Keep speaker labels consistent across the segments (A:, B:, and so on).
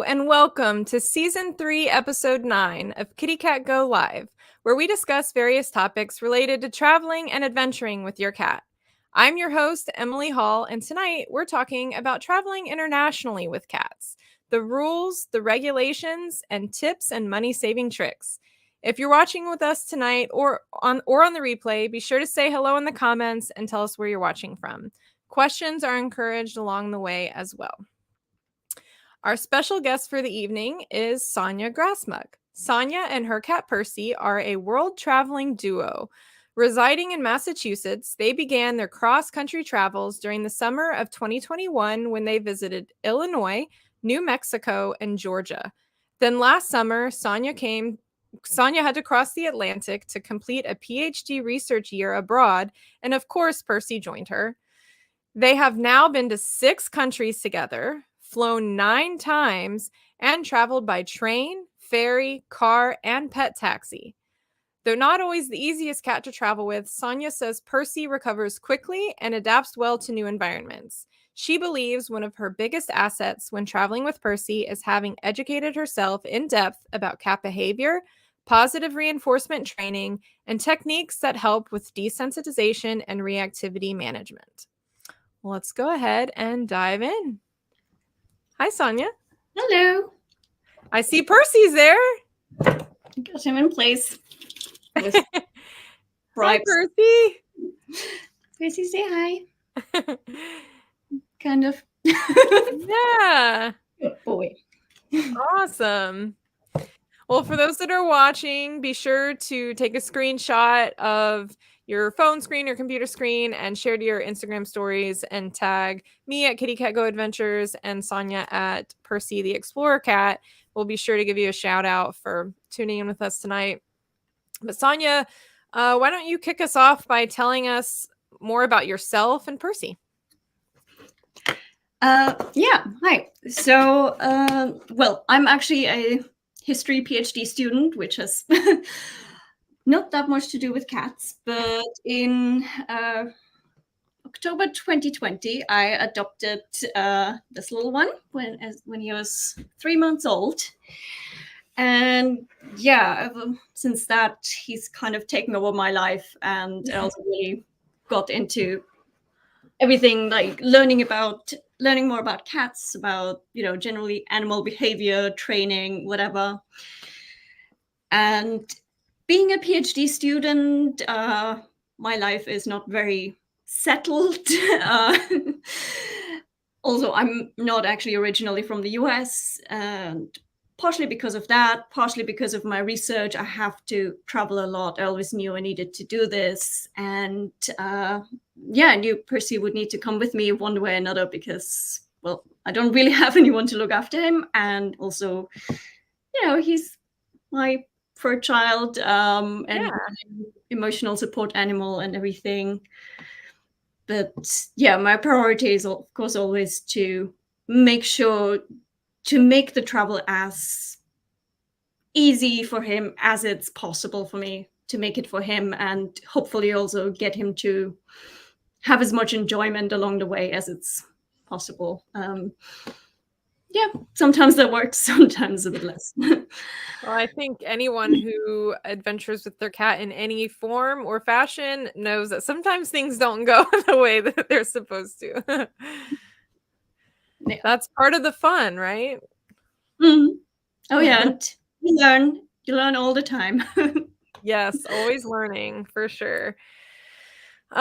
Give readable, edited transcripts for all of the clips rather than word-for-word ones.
A: and welcome to Season 3, Episode 9 of KittyCatGO Live, where we discuss various topics related to traveling and adventuring with your cat. I'm your host, Emily Hall, and tonight we're talking about traveling internationally with cats, the rules, the regulations, and tips and money-saving tricks. If you're watching with us tonight or on the replay, be sure to say hello in the comments and tell us where you're watching from. Questions are encouraged along the way as well. Our special guest for the evening is Sonja Grassmugg. Sonja and her cat Percy are a world-traveling duo. Residing in Massachusetts, they began their cross-country travels during the summer of 2021 when they visited Illinois, New Mexico, and Georgia. Then last summer, Sonja had to cross the Atlantic to complete a PhD research year abroad, and of course, Percy joined her. They have now been to 6 countries together, flown 9 times, and traveled by train, ferry, car, and pet taxi. Though not always the easiest cat to travel with, Sonja says Percy recovers quickly and adapts well to new environments. She believes one of her biggest assets when traveling with Percy is having educated herself in depth about cat behavior, positive reinforcement training, and techniques that help with desensitization and reactivity management. Let's go ahead and dive in. Hi, Sonja.
B: Hello.
A: I see Percy's there.
B: Got him in place.
A: Hi, Percy.
B: Percy, say hi. Kind of.
A: Yeah.
B: Good boy.
A: Awesome. Well, for those that are watching, be sure to take a screenshot of your phone screen or computer screen and share to your Instagram stories and tag me at KittyCatGO Adventures and Sonja at Percy the Explorer Cat. We'll be sure to give you a shout out for tuning in with us tonight. But Sonja, why don't you kick us off by telling us more about yourself and Percy?
B: Yeah, hi. So, well, I'm actually a history PhD student, which has not that much to do with cats, but in October 2020, I adopted this little one when he was 3 months old. And yeah, since that, he's kind of taken over my life, and I also really got into everything, like learning more about cats, about, generally animal behavior, training, whatever. And being a PhD student, my life is not very settled. Also, I'm not actually originally from the US, and partially because of that, partially because of my research, I have to travel a lot. I always knew I needed to do this. And I knew Percy would need to come with me one way or another because, well, I don't really have anyone to look after him. And also, he's my fur child and emotional support animal and everything. But yeah, my priority is, of course, always to make sure to make the travel as easy for him as it's possible for me to make it for him, and hopefully also get him to have as much enjoyment along the way as it's possible. Sometimes that works, sometimes a bit less.
A: Well, I think anyone who adventures with their cat in any form or fashion knows that sometimes things don't go the way that they're supposed to.
B: Yeah.
A: That's part of the fun, right?
B: Mm-hmm. Oh yeah, and you learn all the time.
A: Yes, always learning, for sure. So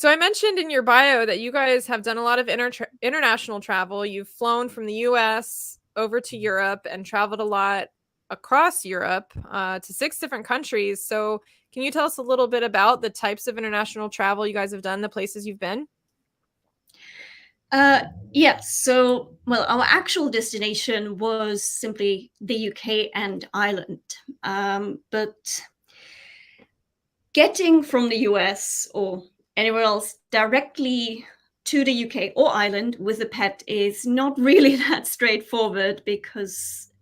A: I mentioned in your bio that you guys have done a lot of international travel. You've flown from the US over to Europe and traveled a lot across Europe to 6 different countries. So can you tell us a little bit about the types of international travel you guys have done, the places you've been?
B: Yes. So, well, our actual destination was simply the UK and Ireland. But getting from the US or anywhere else directly to the UK or Ireland with a pet is not really that straightforward, because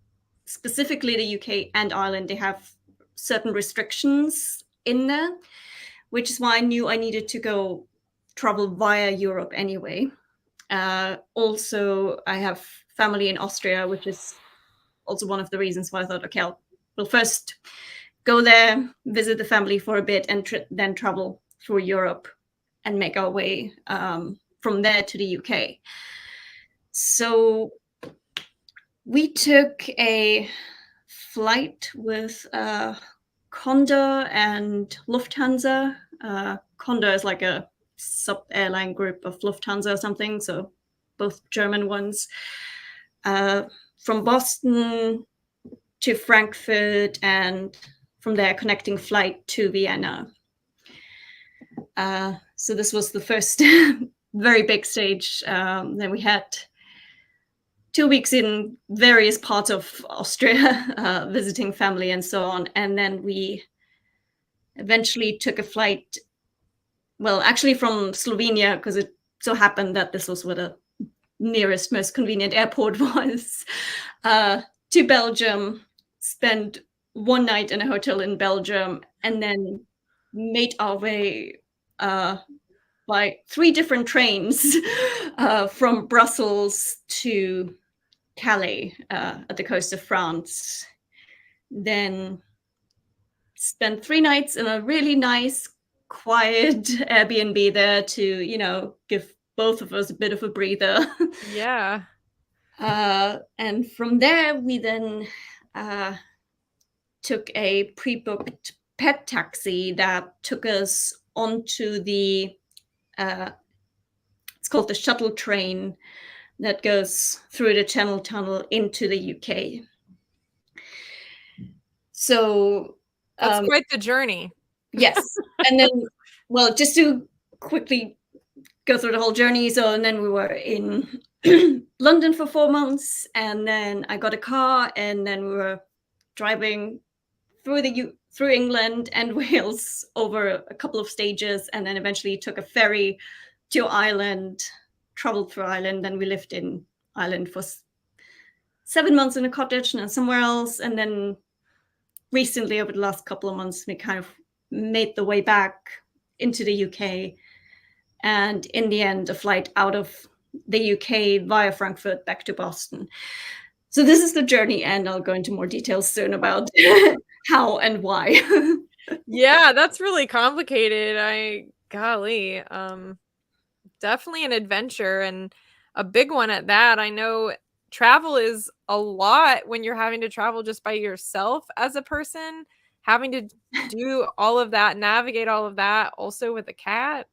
B: specifically the UK and Ireland, they have certain restrictions in there, which is why I knew I needed to travel via Europe anyway. Also, I have family in Austria, which is also one of the reasons why I thought, okay, we'll first go there, visit the family for a bit, and then travel through Europe and make our way from there to the UK. So we took a flight with Condor and Lufthansa. Condor is like a sub-airline group of Lufthansa or something, so both German ones. From Boston to Frankfurt, and from there connecting flight to Vienna. So this was the first very big stage. Then we had 2 weeks in various parts of Austria, visiting family and so on. And then we eventually took a flight, well, actually from Slovenia, because it so happened that this was where the nearest, most convenient airport was, to Belgium, spent one night in a hotel in Belgium, and then made our way by 3 different trains from Brussels to Calais at the coast of France. Then spent 3 nights in a really nice, quiet Airbnb there to, you know, give both of us a bit of a breather.
A: Yeah.
B: And from there, we then took a pre-booked pet taxi that took us onto the, it's called the shuttle train that goes through the Channel Tunnel into the UK. So
A: that's quite the journey.
B: Yes. And then, well, just to quickly go through the whole journey. So, and then we were in London for 4 months, and then I got a car, and then we were driving through England and Wales over a couple of stages, and then eventually took a ferry to Ireland, traveled through Ireland, and we lived in Ireland for 7 months in a cottage and then somewhere else. And then recently, over the last couple of months, we kind of made the way back into the UK, and in the end, a flight out of the UK via Frankfurt back to Boston. So this is the journey, and I'll go into more details soon about how and why.
A: Yeah, that's really complicated. Golly, definitely an adventure, and a big one at that. I know travel is a lot when you're having to travel just by yourself as a person, having to do all of that, navigate all of that, also with a cat.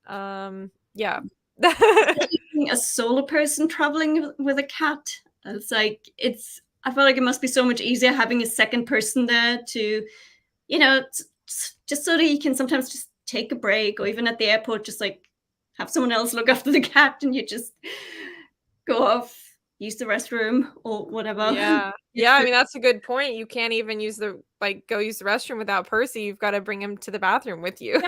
A: Yeah.
B: Being a solo person traveling with a cat, it's like, I feel like it must be so much easier having a second person there to, you know, just so that you can sometimes just take a break, or even at the airport, just like have someone else look after the cat, and you just go off, use the restroom or whatever.
A: Yeah. Yeah, I mean, that's a good point. You can't even go use the restroom without Percy. You've got to bring him to the bathroom with you.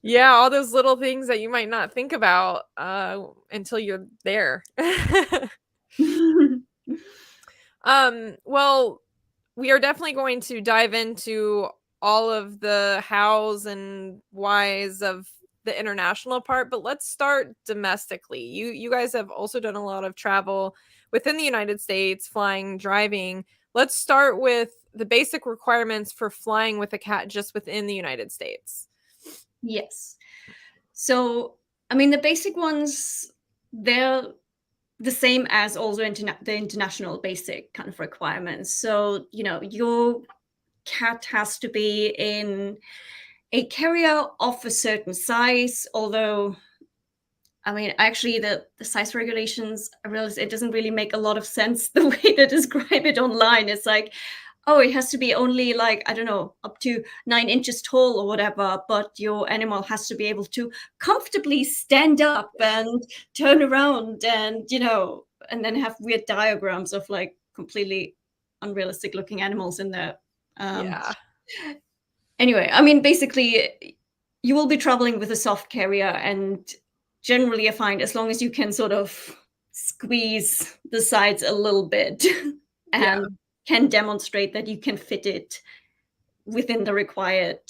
A: Yeah, all those little things that you might not think about until you're there. Well, we are definitely going to dive into all of the hows and whys of the international part, but let's start domestically. You guys have also done a lot of travel within the United States, flying, driving. Let's start with the basic requirements for flying with a cat just within the United States.
B: Yes. So, I mean, the basic ones, they're the same as also the international basic kind of requirements. So, you know, your cat has to be in a carrier of a certain size, although, I mean, actually, the size regulations, I realize it doesn't really make a lot of sense the way they describe it online. It's like, oh, it has to be only like, I don't know, up to 9 inches tall or whatever, but your animal has to be able to comfortably stand up and turn around and, you know, and then have weird diagrams of like completely unrealistic looking animals in there.
A: Yeah.
B: Anyway, I mean, basically, you will be traveling with a soft carrier, and generally I find as long as you can sort of squeeze the sides a little bit and can demonstrate that you can fit it within the required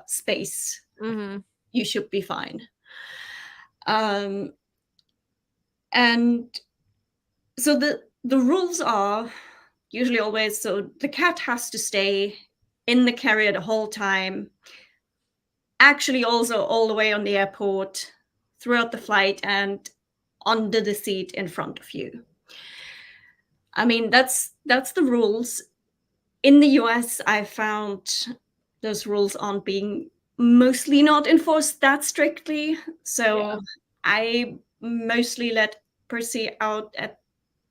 B: space, you should be fine. And so the rules are usually always, so the cat has to stay in the carrier the whole time, actually also all the way on the airport, throughout the flight, and under the seat in front of you. I mean, that's the rules. In the US, I found those rules aren't being mostly not enforced that strictly. So I mostly let Percy out at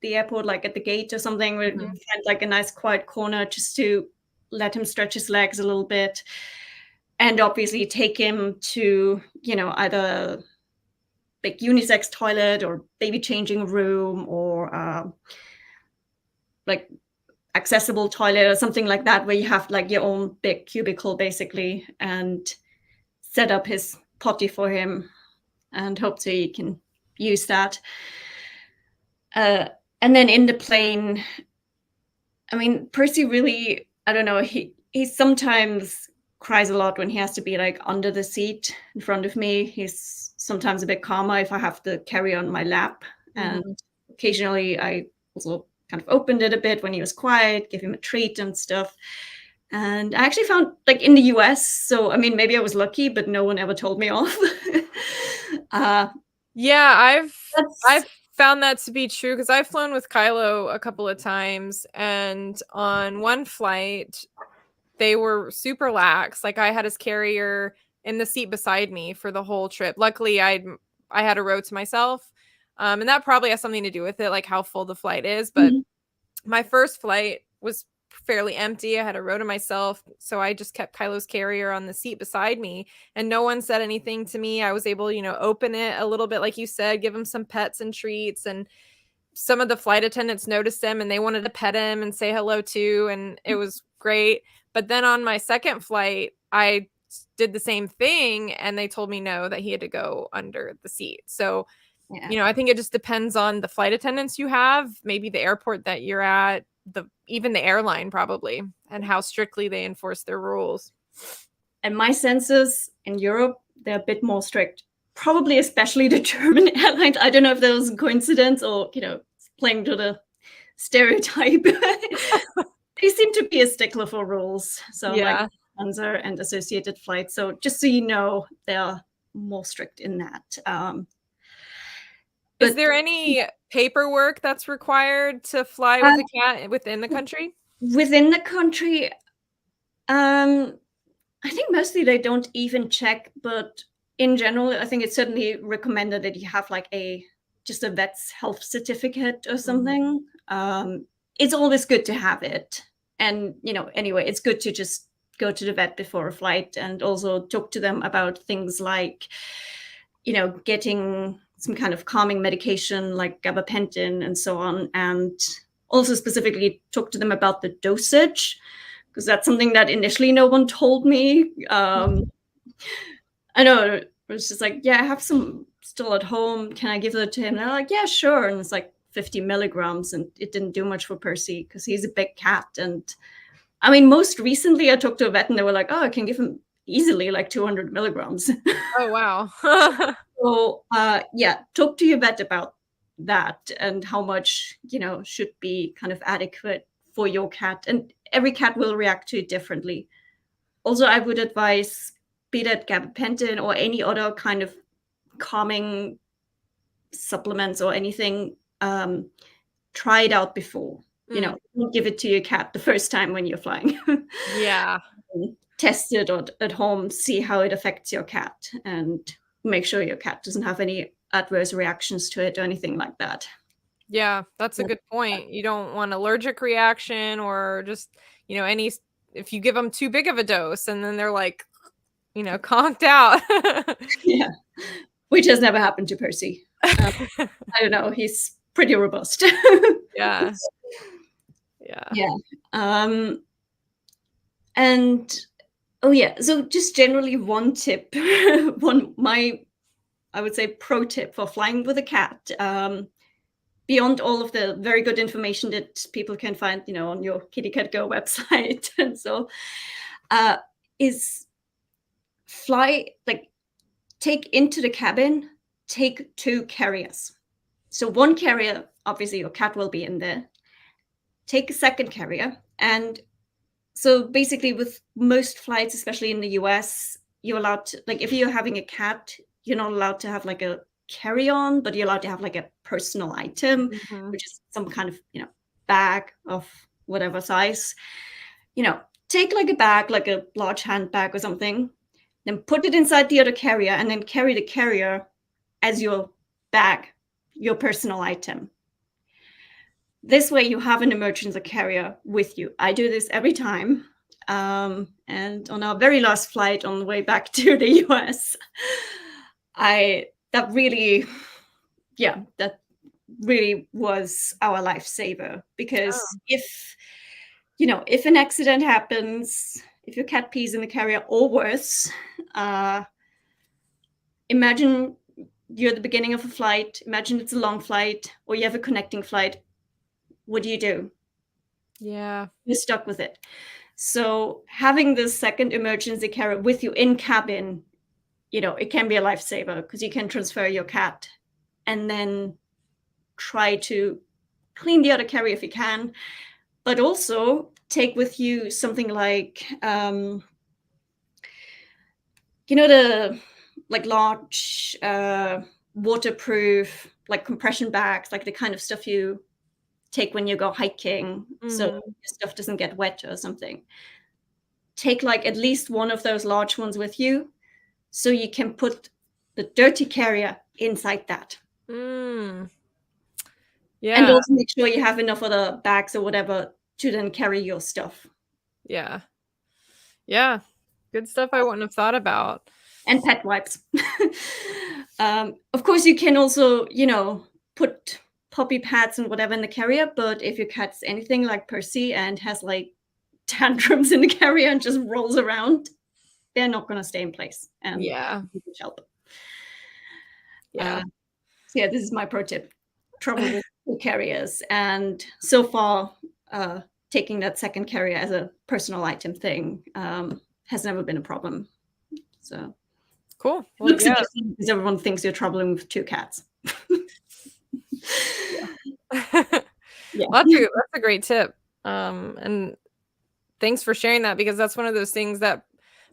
B: the airport, like at the gate or something, where we find like a nice quiet corner just to let him stretch his legs a little bit. And obviously take him to, either big unisex toilet or baby changing room or like accessible toilet or something like that, where you have like your own big cubicle basically, and set up his potty for him and hope so he can use that. And then in the plane, I mean, Percy really, I don't know, he sometimes cries a lot when he has to be like under the seat in front of me. He's sometimes a bit calmer if I have to carry on my lap. And occasionally I also kind of opened it a bit when he was quiet, give him a treat and stuff. And I actually found, like, in the US, so I mean, maybe I was lucky, but no one ever told me off.
A: Yeah, I've found that to be true because I've flown with Kylo a couple of times, and on one flight, they were super lax. Like, I had his carrier in the seat beside me for the whole trip. Luckily, I had a row to myself, and that probably has something to do with it, like how full the flight is. But my first flight was fairly empty. I had a row to myself, so I just kept Kylo's carrier on the seat beside me, and no one said anything to me. I was able, open it a little bit, like you said, give him some pets and treats, and some of the flight attendants noticed him and they wanted to pet him and say hello too, and it was great. But then on my second flight, I did the same thing and they told me no, that he had to go under the seat. So I think it just depends on the flight attendants you have, maybe the airport that you're at, even the airline probably, and how strictly they enforce their rules.
B: And my sense is in Europe, they're a bit more strict, probably especially the German airlines. I don't know if that was a coincidence or, playing to the stereotype. They seem to be a stickler for rules. So like Lufthansa and associated flights. So just so you know, they are more strict in that.
A: Is there any paperwork that's required to fly with a cat within the country?
B: Within the country, I think mostly they don't even check, but in general, I think it's certainly recommended that you have like just a vet's health certificate or something. It's always good to have it. And, anyway, it's good to just go to the vet before a flight and also talk to them about things like, getting some kind of calming medication like gabapentin and so on. And also specifically talk to them about the dosage, because that's something that initially no one told me. I know it was just like, I have some still at home. Can I give that to him? And they're like, yeah, sure. And it's like 50 milligrams, and it didn't do much for Percy because he's a big cat. And I mean, most recently I talked to a vet and they were like, oh, I can give him easily like 200 milligrams.
A: Oh, wow.
B: So talk to your vet about that and how much, should be kind of adequate for your cat. And every cat will react to it differently. Also, I would advise, be that gabapentin or any other kind of calming supplements or anything, try it out before. Don't give it to your cat the first time when you're flying. Test it at home, see how it affects your cat, and make sure your cat doesn't have any adverse reactions to it or anything like that.
A: Yeah, that's a good point. You don't want allergic reaction or just, if you give them too big of a dose and then they're like, conked out.
B: Yeah, which has never happened to Percy. I don't know. He's pretty robust.
A: Yeah.
B: And so just generally one tip, I would say pro tip for flying with a cat, beyond all of the very good information that people can find, on your KittyCatGO website, and so is take into the cabin, take 2 carriers. So one carrier obviously your cat will be in there. Take a second carrier. And so basically with most flights, especially in the US, you're allowed to, like, if you're having a cat, you're not allowed to have like a carry-on, but you're allowed to have like a personal item, which is some kind of, bag of whatever size. Take like a bag, like a large handbag or something, then put it inside the other carrier, and then carry the carrier as your bag, your personal item. This way you have an emergency carrier with you. I do this every time. And on our very last flight on the way back to the US, that really was our lifesaver, because if an accident happens, if your cat pees in the carrier or worse, imagine you're at the beginning of a flight, imagine it's a long flight, or you have a connecting flight. What do?
A: Yeah.
B: You're stuck with it. So having this second emergency carrier with you in cabin, it can be a lifesaver, because you can transfer your cat and then try to clean the other carrier if you can, but also take with you something like, the like large waterproof, like compression bags, like the kind of stuff you take when you go hiking, so your stuff doesn't get wet or something. Take like at least one of those large ones with you, so you can put the dirty carrier inside that.
A: Yeah.
B: And also make sure you have enough other bags or whatever to then carry your stuff.
A: Yeah. Yeah. Good stuff I wouldn't have thought about.
B: And pet wipes. Of course, you can also, put puppy pads and whatever in the carrier, but if your cat's anything like Percy and has like tantrums in the carrier and just rolls around, they're not going to stay in place. And help.
A: Yeah.
B: This is my pro tip. Trouble with carriers. And so far, taking that second carrier as a personal item thing has never been a problem. So
A: cool.
B: Well, looks interesting because everyone thinks you're traveling with two cats.
A: Well, that's a great tip. And thanks for sharing that, because that's one of those things that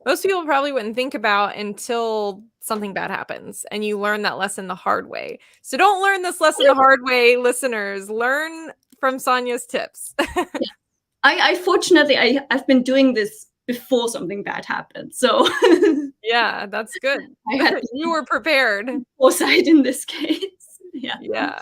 A: most people probably wouldn't think about until something bad happens and you learn that lesson the hard way. So don't learn this lesson the hard way, listeners. Learn from Sonja's tips.
B: I fortunately, I've been doing this before something bad happened. So
A: yeah, that's good. You were prepared.
B: Foresight in this case.
A: Yeah.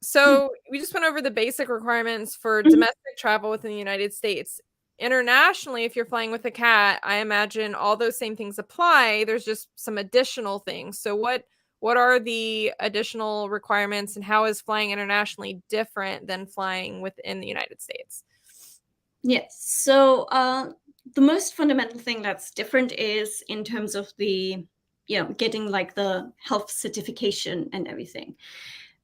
A: So we just went over the basic requirements for domestic travel within the United States. Internationally, if you're flying with a cat, I imagine all those same things apply. There's just some additional things. So what are the additional requirements, and how is flying internationally different than flying within the United States?
B: Yes. So the most fundamental thing that's different is in terms of the, getting like the health certification and everything.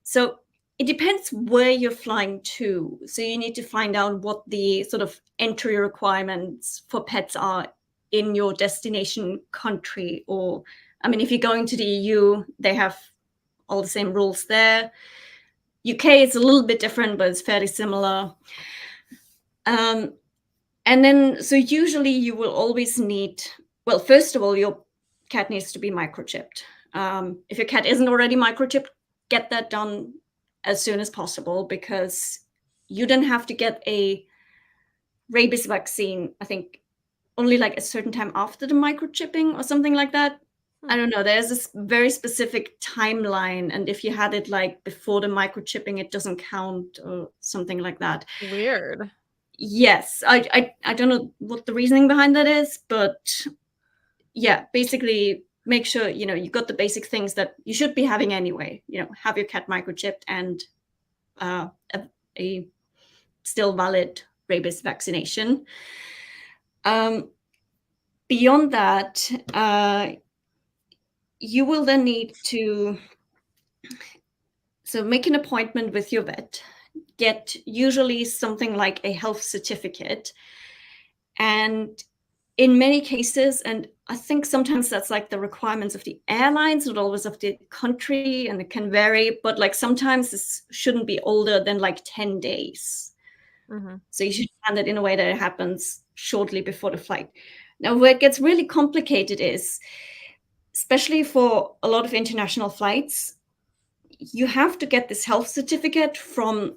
B: So it depends where you're flying to. So you need to find out what the sort of entry requirements for pets are in your destination country. Or, if you're going to the EU, they have all the same rules there. UK is a little bit different, but it's fairly similar. And then, so usually you will always need, well, first of all, your cat needs to be microchipped. If your cat isn't already microchipped, get that done as soon as possible, because you then have to get a rabies vaccine, I think, only like a certain time after the microchipping or something like that. I don't know. There's this very specific timeline, and if you had it like before the microchipping, it doesn't count or something like that.
A: Weird.
B: Yes, I don't know what the reasoning behind that is, but yeah, basically make sure, you got the basic things that you should be having anyway. Have your cat microchipped and a still valid rabies vaccination. Beyond that, you will then need to make an appointment with your vet, get usually something like a health certificate. And in many cases, and I think sometimes that's like the requirements of the airlines, not always of the country, and it can vary. But like sometimes this shouldn't be older than like 10 days.
A: Mm-hmm.
B: So you should plan it in a way that it happens shortly before the flight. Now, where it gets really complicated is, especially for a lot of international flights, you have to get this health certificate from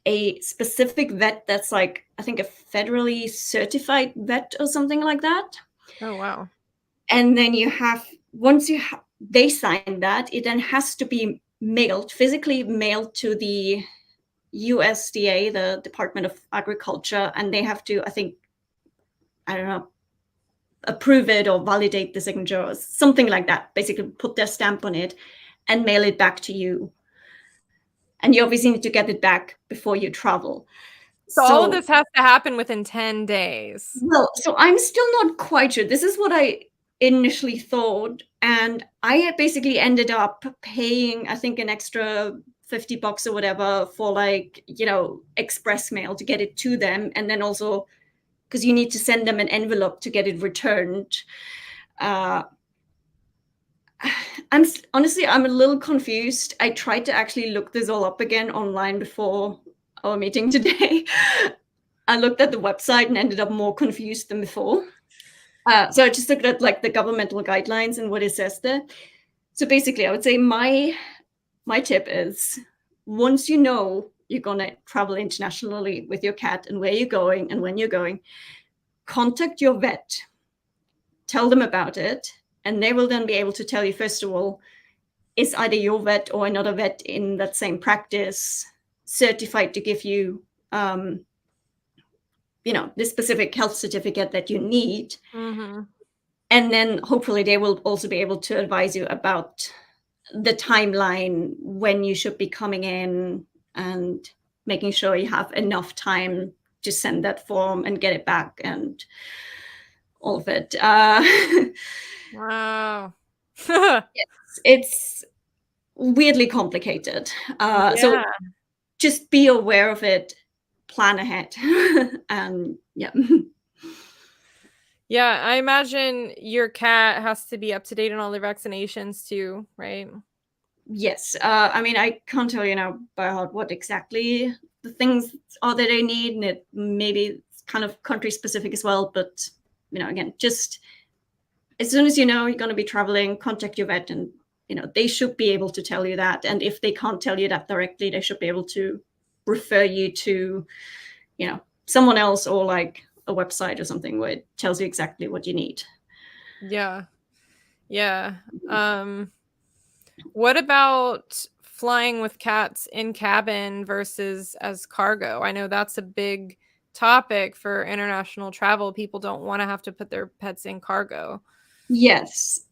B: a specific vet that's like, I think, a federally certified vet or something like that.
A: Oh, wow.
B: And then you have, once they sign that, it then has to be mailed, physically mailed to the USDA, the Department of Agriculture, and they have to, I think, I don't know, approve it or validate the signature or something like that. Basically, put their stamp on it and mail it back to you. And you obviously need to get it back before you travel.
A: So all of this has to happen within 10 days.
B: Well, so I'm still not quite sure. This is what I initially thought. And I basically ended up paying, I think, an extra $50 or whatever for like, express mail to get it to them. And then also because you need to send them an envelope to get it returned. I'm a little confused. I tried to actually look this all up again online before our meeting today. I looked at the website and ended up more confused than before. So I just looked at like the governmental guidelines and what it says there. So basically, I would say my tip is, once you know you're gonna travel internationally with your cat and where you're going and when you're going, contact your vet, tell them about it, and they will then be able to tell you, first of all, is either your vet or another vet in that same practice certified to give you the specific health certificate that you need.
A: Mm-hmm.
B: And then hopefully they will also be able to advise you about the timeline when you should be coming in and making sure you have enough time to send that form and get it back and all of it.
A: Wow.
B: It's weirdly complicated.
A: Yeah.
B: So just be aware of it, plan ahead. And yeah.
A: Yeah, I imagine your cat has to be up to date on all the vaccinations too, right?
B: Yes. I mean, I can't tell you now by heart what exactly the things are that they need, and it maybe it's kind of country specific as well. But again, just as soon as you know you're going to be traveling, contact your vet, and they should be able to tell you that. And if they can't tell you that directly, they should be able to refer you to someone else, or like a website or something where it tells you exactly what you need.
A: Yeah. What about flying with cats in cabin versus as cargo? I know that's a big topic for international travel. People don't want to have to put their pets in cargo.
B: Yes.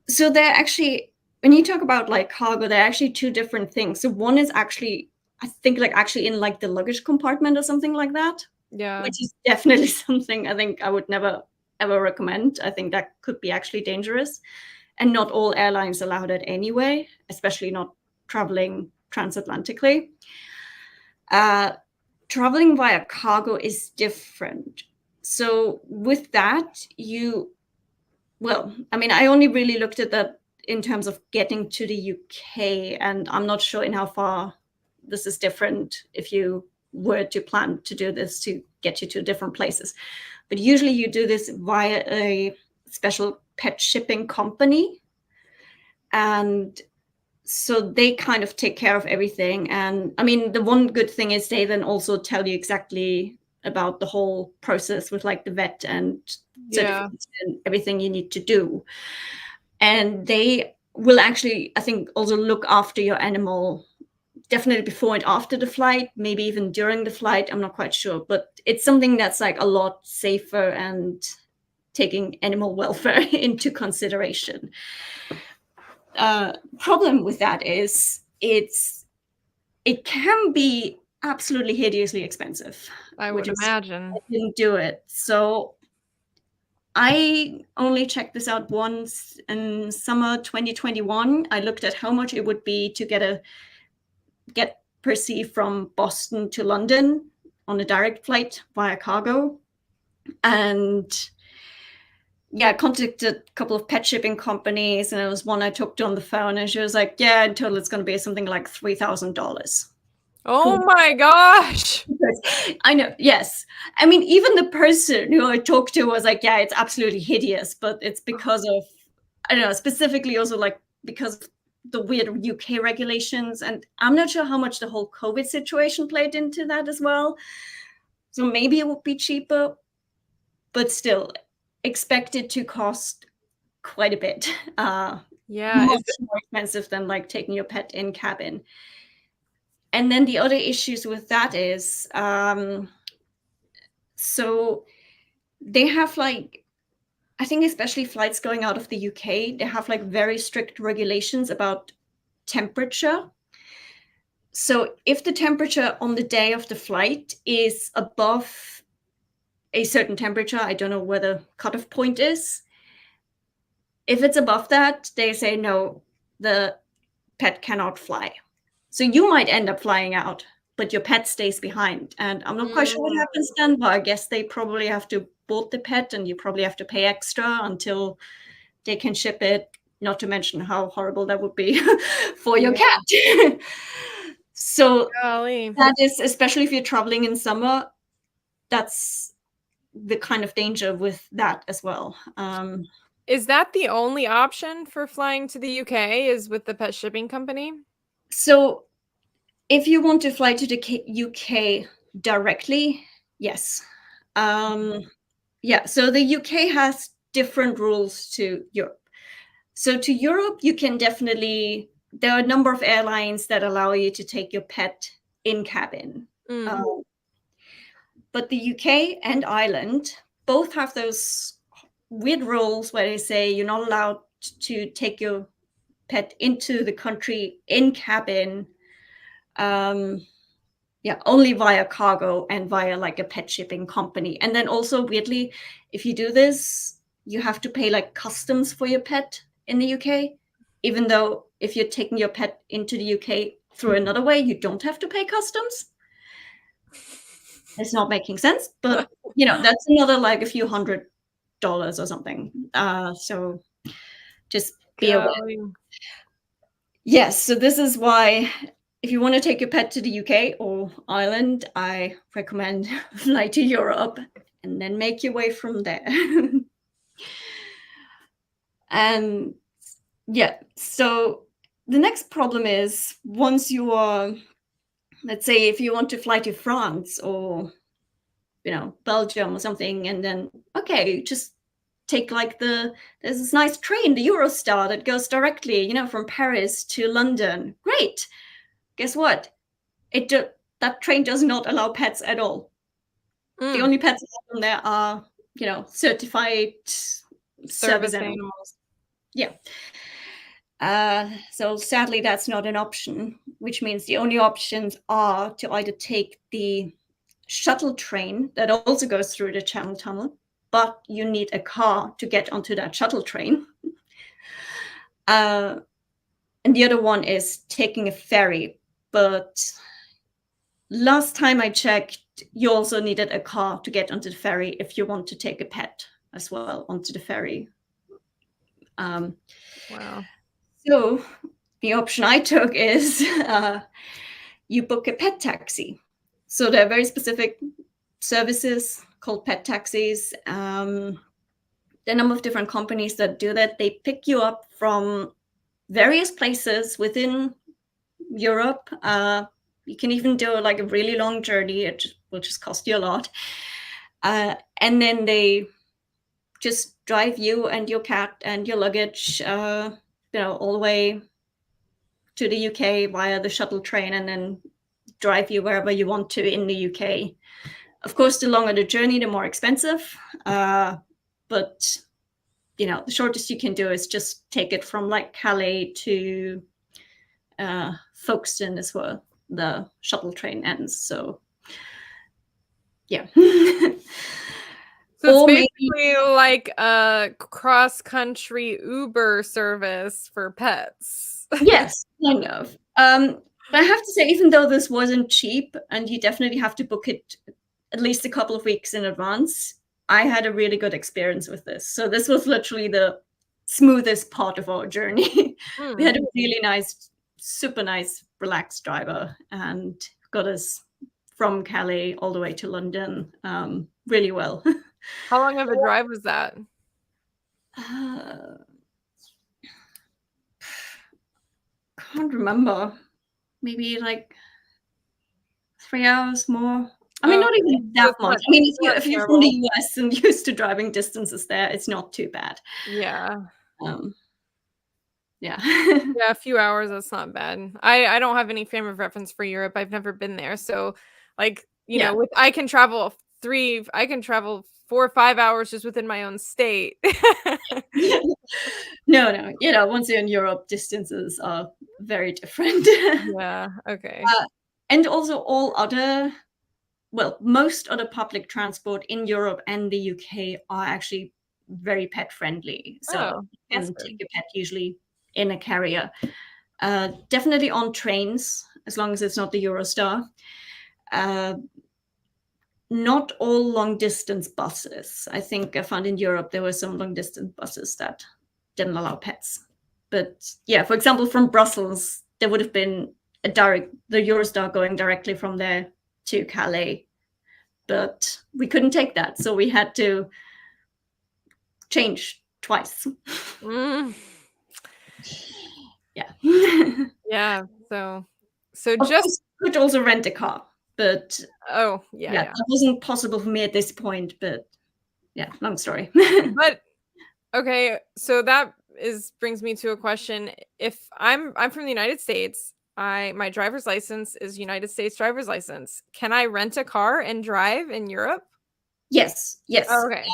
B: So they're actually, when you talk about like cargo, they're actually two different things. So one is actually, I think, like actually in like the luggage compartment or something like that.
A: Yeah.
B: Which is definitely something I think I would never ever recommend. I think that could be actually dangerous. And not all airlines allow that anyway, especially not traveling transatlantically. Traveling via cargo is different. So with that, I only really looked at that in terms of getting to the UK, and I'm not sure in how far this is different if you were to plan to do this to get you to different places. But usually you do this via a special pet shipping company. And so they kind of take care of everything. And I mean, the one good thing is they then also tell you exactly about the whole process with like the vet and certificates and everything you need to do. And they will actually, I think, also look after your animal definitely before and after the flight, maybe even during the flight. I'm not quite sure, but it's something that's like a lot safer and taking animal welfare into consideration. Problem with that is it can be absolutely hideously expensive.
A: I would imagine.
B: I didn't do it. So I only checked this out once in summer 2021. I looked at how much it would be to get Percy from Boston to London on a direct flight via cargo. And yeah, I contacted a couple of pet shipping companies, and there was one I talked to on the phone, and she was like, yeah, in total it's going to be something like $3,000.
A: Oh my gosh.
B: I know, yes. I mean, even the person who I talked to was like, yeah, it's absolutely hideous, but it's because of, I don't know, specifically also like because of the weird UK regulations. And I'm not sure how much the whole COVID situation played into that as well. So maybe it would be cheaper, but still expected to cost quite a bit.
A: Yeah.
B: Much more expensive than like taking your pet in cabin. And then the other issues with that is, so they have like, I think especially flights going out of the UK, they have like very strict regulations about temperature. So if the temperature on the day of the flight is above a certain temperature, I don't know where the cutoff point is. If it's above that, they say no, the pet cannot fly. So you might end up flying out, but your pet stays behind. And I'm not quite sure what happens then, but I guess they probably have to board the pet and you probably have to pay extra until they can ship it, not to mention how horrible that would be for your cat. So
A: Golly.
B: that is, especially if you're traveling in summer, that's the kind of danger with that as well.
A: Is that the only option for flying to the UK is with the pet shipping company?
B: So if you want to fly to the UK directly, yes. Yeah, so the UK has different rules to Europe. So to Europe, you can definitely, there are a number of airlines that allow you to take your pet in cabin. But the UK and Ireland both have those weird rules where they say you're not allowed to take your pet into the country in cabin. Yeah, only via cargo and via like a pet shipping company. And then also weirdly, if you do this, you have to pay like customs for your pet in the UK, even though if you're taking your pet into the UK through another way, you don't have to pay customs. It's not making sense, but that's another like a few $100 or something. So just be aware. Yes, so this is why if you want to take your pet to the UK or Ireland, I recommend fly to Europe and then make your way from there. And yeah, so the next problem is once you are, let's say if you want to fly to France or Belgium or something, and then okay, just take like there's this nice train, the Eurostar, that goes directly, from Paris to London. Great. Guess what? That train does not allow pets at all. The only pets on there are, certified service animals. Yeah. So sadly, that's not an option, which means the only options are to either take the shuttle train that also goes through the Channel Tunnel, but you need a car to get onto that shuttle train. And the other one is taking a ferry. But last time I checked, you also needed a car to get onto the ferry if you want to take a pet as well onto the ferry.
A: Wow.
B: So the option I took is you book a pet taxi. So there are very specific services called pet taxis. There are a number of different companies that do that. They pick you up from various places within Europe. You can even do like a really long journey. It will just cost you a lot. And then they just drive you and your cat and your luggage, all the way to the UK via the shuttle train, and then drive you wherever you want to in the UK. Of course, the longer the journey, the more expensive. But the shortest you can do is just take it from like Calais to Folkestone is where the shuttle train ends. So yeah.
A: So it's basically like a cross-country Uber service for pets.
B: Yes, kind of. But I have to say, even though this wasn't cheap, and you definitely have to book it at least a couple of weeks in advance, I had a really good experience with this. So this was literally the smoothest part of our journey. We had a really nice, super nice, relaxed driver and got us from Calais all the way to London really well.
A: How long of a drive was that?
B: Can't remember. Maybe like 3 hours more. I mean, not even that much. I mean, if you're from the US and used to driving distances there, it's not too bad.
A: Yeah.
B: Yeah.
A: Yeah, a few hours, that's not bad. I don't have any frame of reference for Europe. I've never been there. So like, you know, with I can travel 4 or 5 hours just within my own state.
B: No. You know, once you're in Europe, distances are very different.
A: Yeah, okay.
B: And also most other public transport in Europe and the UK are actually very pet friendly. So you can take your pet usually in a carrier. Definitely on trains, as long as it's not the Eurostar. Not all long distance buses. I think I found in Europe there were some long distance buses that didn't allow pets. But yeah, for example, from Brussels, there would have been the Eurostar going directly from there to Calais. But we couldn't take that. So we had to change twice. Yeah.
A: Yeah. So
B: of course, you could also rent a car. But
A: yeah,
B: that wasn't possible for me at this point. But yeah, long story.
A: But okay, so that brings me to a question. If I'm from the United States, my driver's license is United States driver's license. Can I rent a car and drive in Europe?
B: Yes.
A: Oh, okay.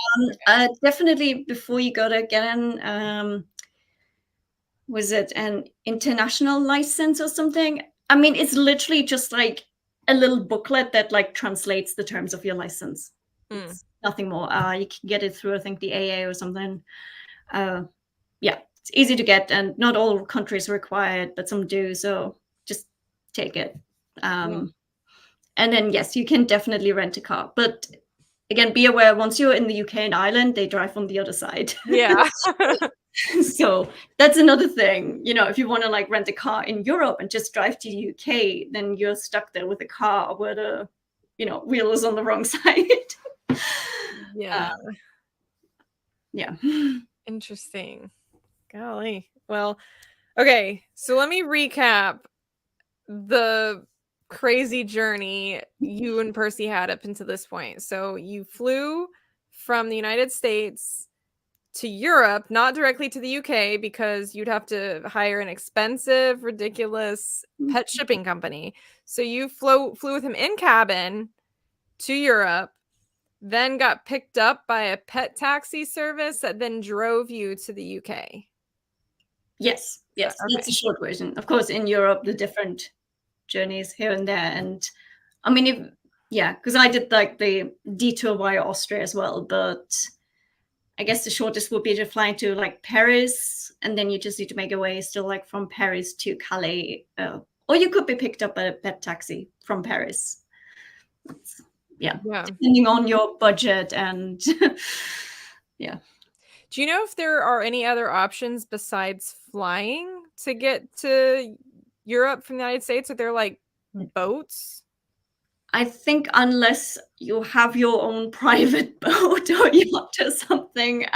B: Definitely before you go to get an was it an international license or something? I mean, it's literally just like a little booklet that like translates the terms of your license. It's nothing more. You can get it through, I think, the AA or something. Yeah, it's easy to get, and not all countries require it, but some do. So just take it. And then yes, you can definitely rent a car, but again, be aware, once you're in the UK and Ireland, they drive on the other side.
A: Yeah.
B: So that's another thing. You know, if you want to like rent a car in Europe and just drive to the UK, then you're stuck there with a car where the, wheel is on the wrong side.
A: Yeah.
B: Yeah.
A: Interesting. Golly. Well, okay. So let me recap the crazy journey you and Percy had up until this point. So you flew from the United States to Europe, not directly to the UK, because you'd have to hire an expensive, ridiculous pet shipping company. So you flew with him in cabin to Europe, then got picked up by a pet taxi service that then drove you to the UK.
B: Yes. Okay. That's a short version. Of course, in Europe, the different journeys here and there. And I mean, because I did like the detour via Austria as well, but I guess the shortest would be to fly to like Paris, and then you just need to make your way still like from Paris to Calais, or you could be picked up by a pet taxi from Paris. Yeah, depending on your budget and yeah.
A: Do you know if there are any other options besides flying to get to Europe from the United States? Are there like boats?
B: I think unless you have your own private boat or yacht or something.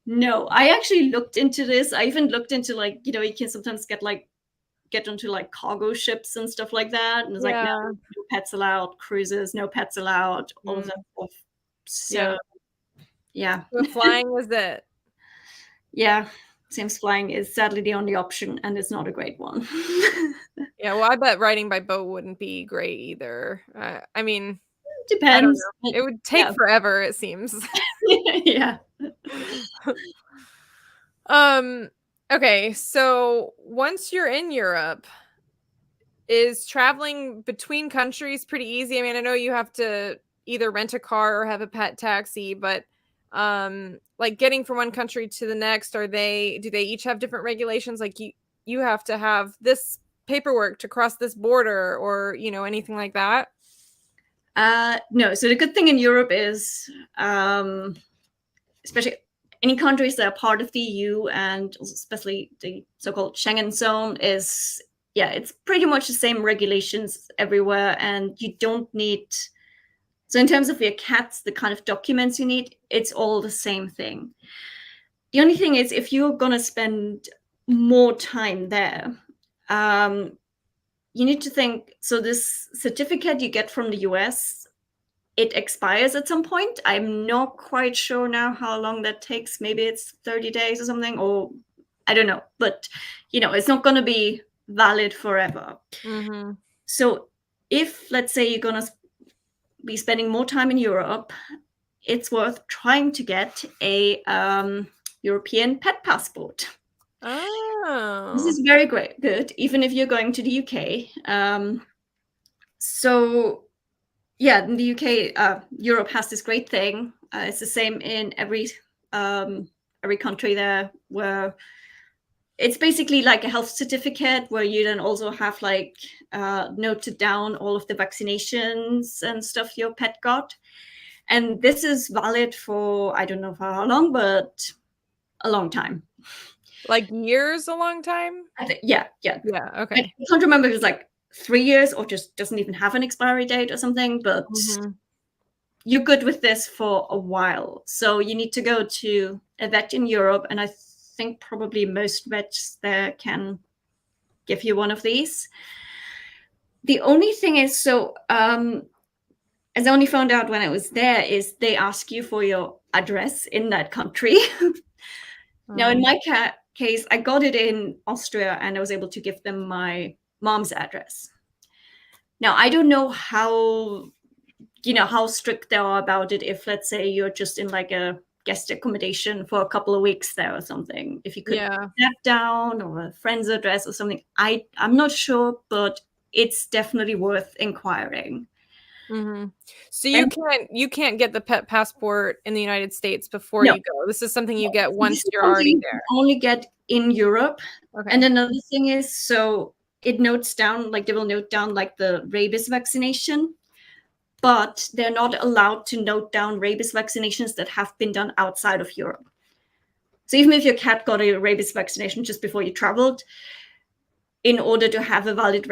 B: No, I actually looked into this. I even looked into like, you can sometimes get onto like cargo ships and stuff like that. And it's like, no pets allowed, cruises, no pets allowed, all of that stuff. So yeah.
A: So flying was it.
B: Yeah. Seems flying is sadly the only option, and it's not a great one.
A: Yeah, well, I bet riding by boat wouldn't be great either. I mean,
B: depends.
A: It would take forever, it seems.
B: Yeah.
A: Okay, so once you're in Europe, is traveling between countries pretty easy? I mean, I know you have to either rent a car or have a pet taxi, but like getting from one country to the next, do they each have different regulations? Like you have to have this paperwork to cross this border, or anything like that?
B: No. So the good thing in Europe is, especially any countries that are part of the EU and especially the so-called Schengen zone, is it's pretty much the same regulations everywhere, and you don't need. So in terms of your cats, the kind of documents you need, it's all the same thing. The only thing is, if you're gonna spend more time there, you need to think. So this certificate you get from the US, it expires at some point. I'm not quite sure now how long that takes. Maybe it's 30 days or something, or I don't know. But it's not gonna be valid forever.
A: Mm-hmm.
B: So if, let's say, you're gonna be spending more time in Europe, it's worth trying to get a European pet passport. This
A: Oh.
B: is very good, even if you're going to the UK. So yeah, in the UK, Europe has this great thing. It's the same in every country there, where it's basically like a health certificate where you then also have like noted down all of the vaccinations and stuff your pet got. And this is valid for, I don't know for how long, but a long time.
A: Like years, a long time?
B: Yeah.
A: Yeah, okay.
B: I can't remember if it's like 3 years or just doesn't even have an expiry date or something, but you're good with this for a while. So you need to go to a vet in Europe, and I think probably most vets there can give you one of these. The only thing is, so as I only found out when I was there, is they ask you for your address in that country. Now, in my case, I got it in Austria, and I was able to give them my mom's address. Now, I don't know how strict they are about it. If, let's say, you're just in like a guest accommodation for a couple of weeks there or something, if you could step down, or a friend's address or something, I'm not sure, but it's definitely worth inquiring.
A: Mm-hmm. So you can't get the pet passport in the United States before
B: No.
A: you go. This is something you get once you're already there.
B: You only get in Europe.
A: Okay.
B: And another thing is, so it notes down, like they will note down like the rabies vaccination, but they're not allowed to note down rabies vaccinations that have been done outside of Europe. So even if your cat got a rabies vaccination just before you traveled, in order to have a valid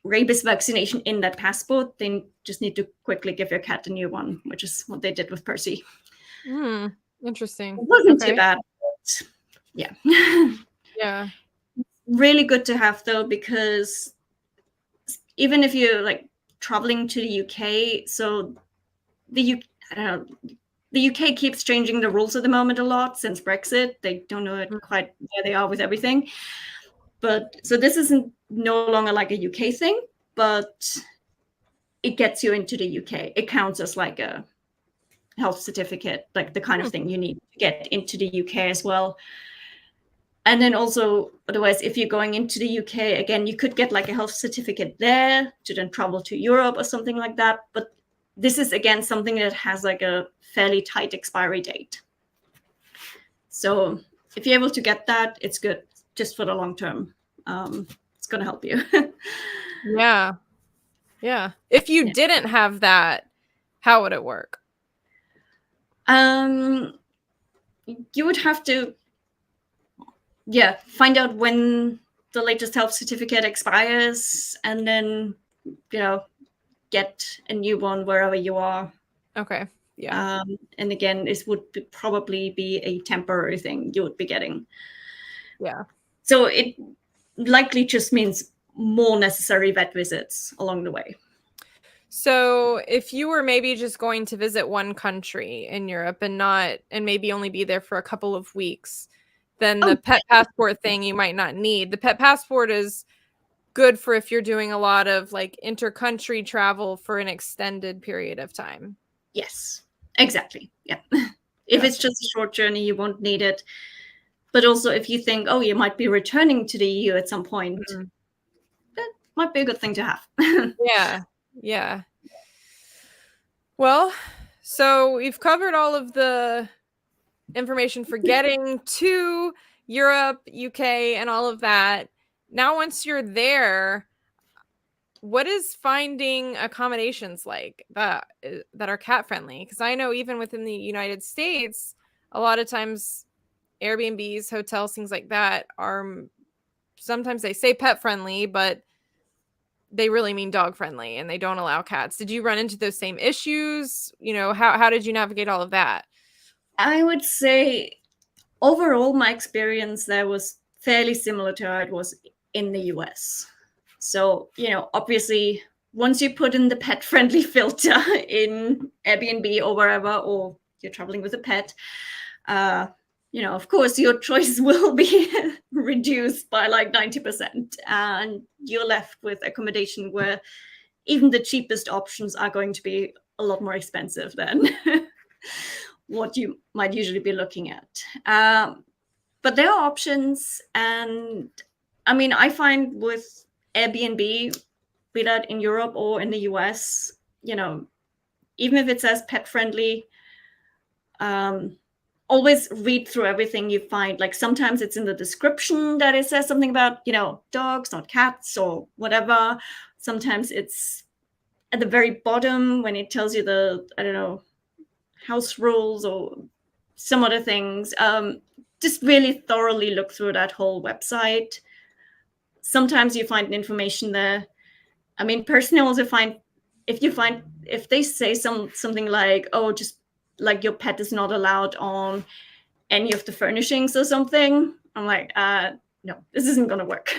B: rabies vaccination in that passport, they just need to quickly give your cat a new one, which is what they did with Percy.
A: Interesting.
B: It wasn't too bad, but yeah.
A: Yeah.
B: Really good to have, though, because even if you're like traveling to the UK, so the UK keeps changing the rules at the moment a lot since Brexit. They don't know quite where they are with everything. But so this isn't no longer like a UK thing, but it gets you into the UK. It counts as like a health certificate, like the kind of thing you need to get into the UK as well. And then also, otherwise, if you're going into the UK, again, you could get like a health certificate there to then travel to Europe or something like that. But this is, again, something that has like a fairly tight expiry date. So if you're able to get that, it's good just for the long term. It's going to help you.
A: Yeah. Yeah. If you didn't have that, how would it work?
B: You would have to, find out when the latest health certificate expires, and then, get a new one wherever you are.
A: Okay. Yeah.
B: And again, this would probably be a temporary thing you would be getting.
A: Yeah.
B: So it likely just means more necessary vet visits along the way.
A: So if you were maybe just going to visit one country in Europe and maybe only be there for a couple of weeks, then the pet passport thing you might not need. The pet passport is good for if you're doing a lot of like inter-country travel for an extended period of time.
B: Yes, exactly. Yeah. If it's just a short journey, you won't need it. But also if you think, you might be returning to the EU at some point, that might be a good thing to have.
A: Yeah. Yeah. Well, so we've covered all of the information for getting to Europe, UK, and all of that. Now, once you're there, what is finding accommodations like that are cat friendly? Because I know even within the United States, a lot of times Airbnbs, hotels, things like that are sometimes they say pet friendly, but they really mean dog friendly and they don't allow cats. Did you run into those same issues? How did you navigate all of that?
B: I would say overall, my experience there was fairly similar to how it was in the US. So, obviously, once you put in the pet friendly filter in Airbnb or wherever, or you're traveling with a pet, of course, your choice will be reduced by like 90%. And you're left with accommodation where even the cheapest options are going to be a lot more expensive than what you might usually be looking at. But there are options. And I mean, I find with Airbnb, be that in Europe or in the US, even if it says pet friendly, always read through everything you find. Like sometimes it's in the description that it says something about, dogs, not cats or whatever. Sometimes it's at the very bottom when it tells you the, I don't know, house rules or some other things. Just really thoroughly look through that whole website. Sometimes you find information there. I mean, personally, I also find if they say something like, oh, just like your pet is not allowed on any of the furnishings or something, I'm like, no, this isn't gonna work.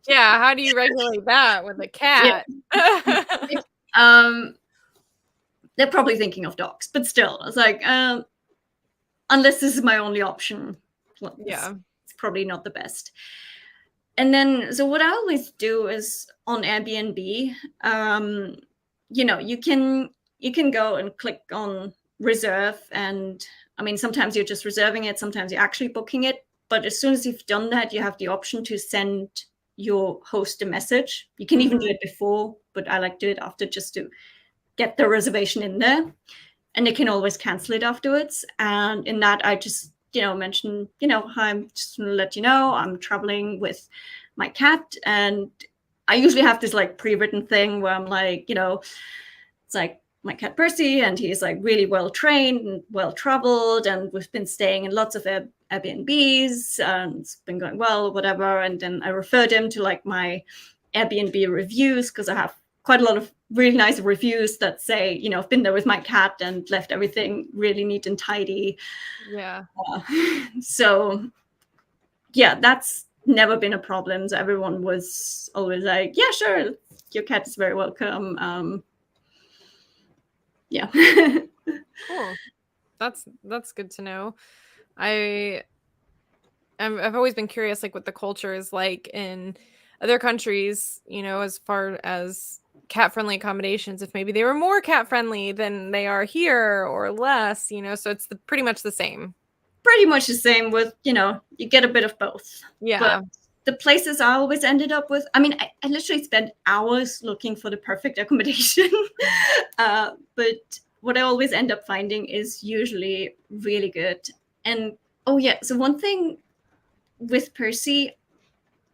A: Yeah, how do you regulate that with a cat?
B: They're probably thinking of dogs, but still, it's like, unless this is my only option,
A: Yeah.
B: it's probably not the best. And then, so what I always do is on Airbnb, you can go and click on reserve. And I mean, sometimes you're just reserving it, sometimes you're actually booking it. But as soon as you've done that, you have the option to send your host a message. You can even do it before, but I like to do it after just to get the reservation in there. And they can always cancel it afterwards. And in that, I just mention, hi, I'm just going to let you know I'm traveling with my cat. And I usually have this like pre-written thing where I'm like, it's like my cat Percy, and he's like really well trained and well traveled, and we've been staying in lots of Airbnbs, and it's been going well, whatever. And then I referred him to like my Airbnb reviews, because I have quite a lot of really nice reviews that say, I've been there with my cat and left everything really neat and tidy.
A: Yeah.
B: So yeah, that's never been a problem. So everyone was always like, yeah, sure, your cat is very welcome. Yeah.
A: Cool. That's good to know. I've always been curious, like what the culture is like in other countries, as far as cat-friendly accommodations, if maybe they were more cat-friendly than they are here or less, so it's pretty much the same.
B: Pretty much the same with, you get a bit of both.
A: Yeah.
B: But the places I always ended up with, I mean, I literally spent hours looking for the perfect accommodation. But what I always end up finding is usually really good. And oh yeah, so one thing with Percy,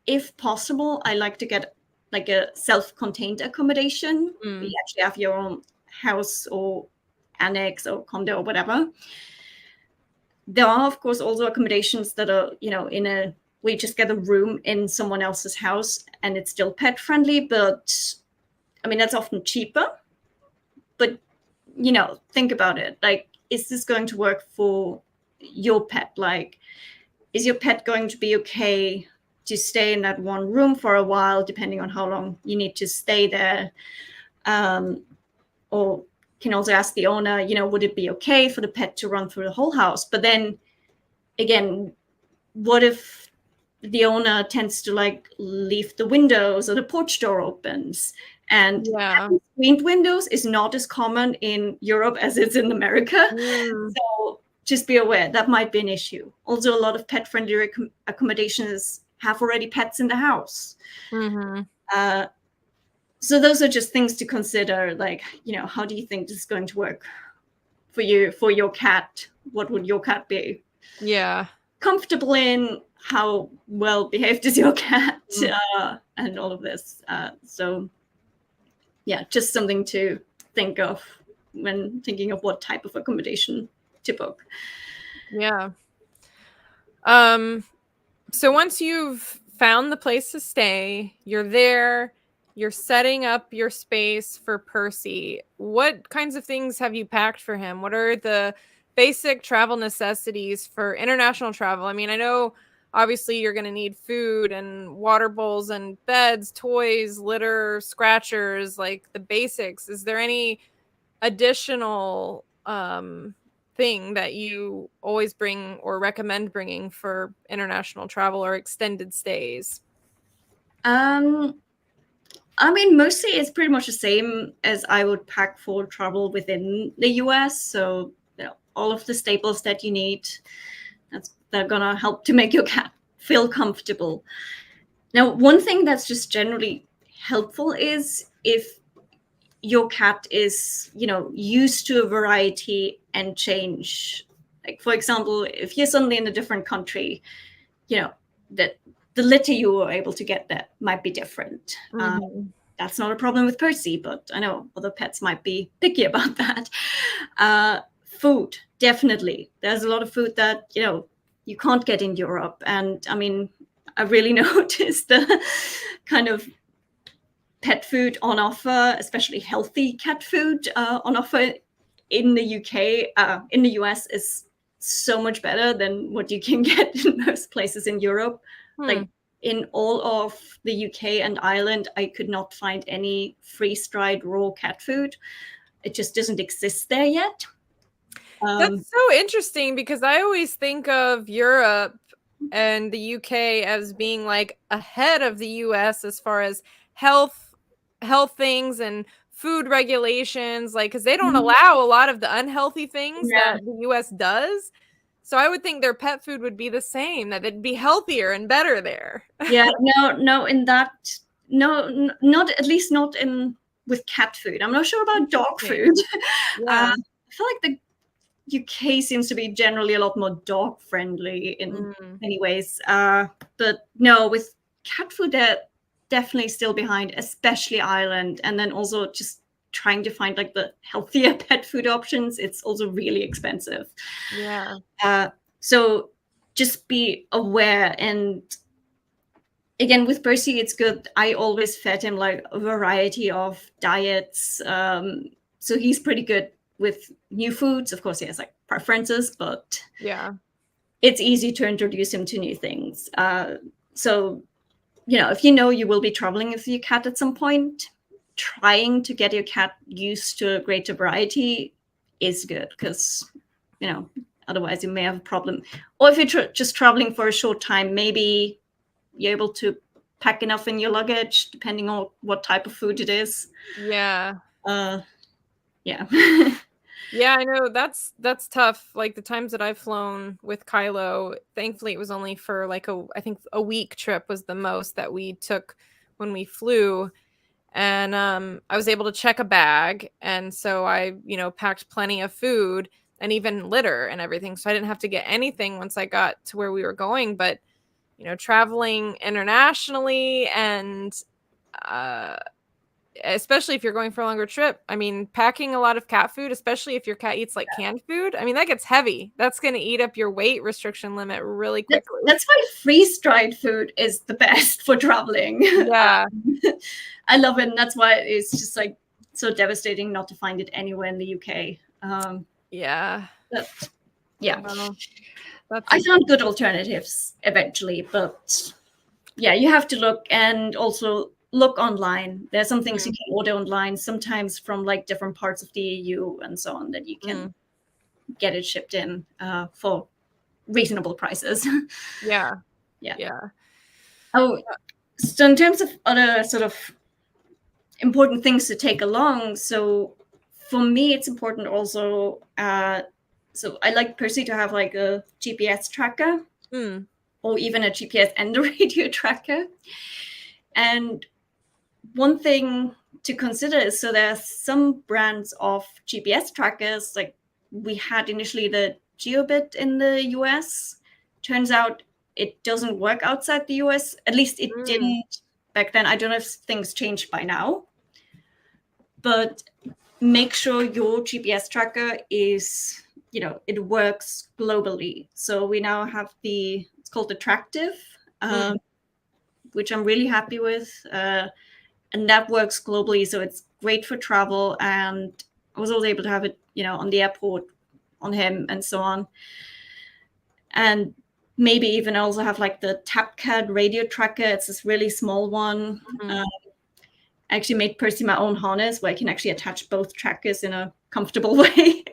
B: if possible, I like to get like a self-contained accommodation. You actually have your own house or annex or condo or whatever. There are, of course, also accommodations that are, we just get a room in someone else's house and it's still pet friendly, but I mean, that's often cheaper. But, think about it. Like, is this going to work for your pet? Like, is your pet going to be okay to stay in that one room for a while, depending on how long you need to stay there? Or can also ask the owner, would it be okay for the pet to run through the whole house? But then again, what if the owner tends to like leave the windows or the porch door opens? And having screened windows is not as common in Europe as it's in America. So just be aware that might be an issue. Also, a lot of pet-friendly accommodations have already pets in the house. So those are just things to consider. Like, how do you think this is going to work for you, for your cat? What would your cat be?
A: Yeah.
B: Comfortable in? How well behaved is your cat? and all of this. So yeah, just something to think of when thinking of what type of accommodation to book.
A: Yeah. So once you've found the place to stay, you're there, you're setting up your space for Percy. What kinds of things have you packed for him? What are the basic travel necessities for international travel? I mean, I know obviously you're going to need food and water bowls and beds, toys, litter, scratchers, like the basics. Is there any additional thing that you always bring or recommend bringing for international travel or extended stays?
B: I mean, mostly it's pretty much the same as I would pack for travel within the US. So, all of the staples that you need, they're gonna help to make your cat feel comfortable. Now, one thing that's just generally helpful is if your cat is, used to a variety and change. Like, for example, if you're suddenly in a different country, that the litter you were able to get there might be different. That's not a problem with Percy, but I know other pets might be picky about that. Food, definitely. There's a lot of food that, you can't get in Europe. And I mean, I really noticed the kind of pet food on offer, especially healthy cat food on offer in the UK, in the US is so much better than what you can get in most places in Europe. Like in all of the UK and Ireland, I could not find any freeze-dried raw cat food. It just doesn't exist there yet.
A: That's so interesting because I always think of Europe and the UK as being like ahead of the US as far as health things and food regulations, like because they don't allow a lot of the unhealthy things that the US does. So I would think their pet food would be the same, that it'd be healthier and better there.
B: Yeah, no, in that, no, not at least not in with cat food. I'm not sure about dog food.
A: Yeah.
B: I feel like the UK seems to be generally a lot more dog friendly in many ways. But no, with cat food, they're definitely still behind, especially Ireland. And then also just trying to find like the healthier pet food options. It's also really expensive.
A: Yeah.
B: So just be aware. And again, with Percy, it's good. I always fed him like a variety of diets. So he's pretty good with new foods. Of course, he has like preferences, but
A: yeah,
B: it's easy to introduce him to new things. So, if you will be traveling with your cat at some point, trying to get your cat used to a greater variety is good because, otherwise you may have a problem. Or if you're just traveling for a short time, maybe you're able to pack enough in your luggage, depending on what type of food it is.
A: Yeah.
B: Yeah.
A: Yeah, I know that's tough. Like the times that I've flown with Kylo, thankfully it was only for like I think a week trip was the most that we took when we flew. And I was able to check a bag, and so I, packed plenty of food and even litter and everything. So I didn't have to get anything once I got to where we were going. But, traveling internationally and especially if you're going for a longer trip, I mean, packing a lot of cat food, especially if your cat eats like canned food, I mean, that gets heavy. That's going to eat up your weight restriction limit really quickly.
B: That's why freeze-dried food is the best for traveling.
A: Yeah.
B: I love it. And that's why it's just like so devastating not to find it anywhere in the UK.
A: Yeah.
B: But yeah.
A: Well,
B: I found good alternatives eventually, but yeah, you have to look and also look online. There's some things you can order online, sometimes from like different parts of the EU and so on, that you can get it shipped in for reasonable prices.
A: Yeah.
B: Oh, so in terms of other sort of important things to take along, so for me it's important also, so I like Percy to have like a GPS tracker or even a GPS and a radio tracker. And one thing to consider is, so there's some brands of GPS trackers, like we had initially the Geobit in the US. Turns out it doesn't work outside the US. At least it didn't back then. I don't know if things changed by now, but make sure your GPS tracker is, it works globally. So we now have it's called Attractive, which I'm really happy with. And that works globally. So it's great for travel. And I was also able to have it, on the airport on him and so on. And maybe even also have like the TapCat radio tracker. It's this really small one. I actually made Percy my own harness where I can actually attach both trackers in a comfortable way.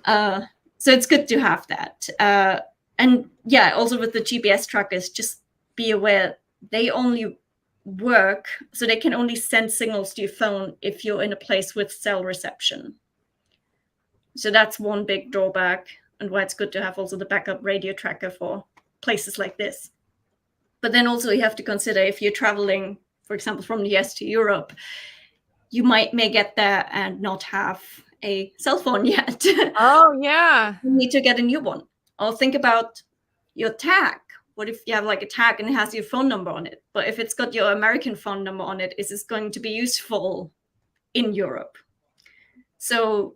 B: So it's good to have that. And yeah, also with the GPS trackers, just be aware they only work, so they can only send signals to your phone if you're in a place with cell reception. So that's one big drawback, and why it's good to have also the backup radio tracker for places like this. But then also you have to consider if you're traveling, for example, from the US to Europe, you may get there and not have a cell phone yet.
A: Oh, yeah.
B: You need to get a new one. Or think about your tag. What if you have like a tag and it has your phone number on it? But if it's got your American phone number on it, is this going to be useful in Europe? So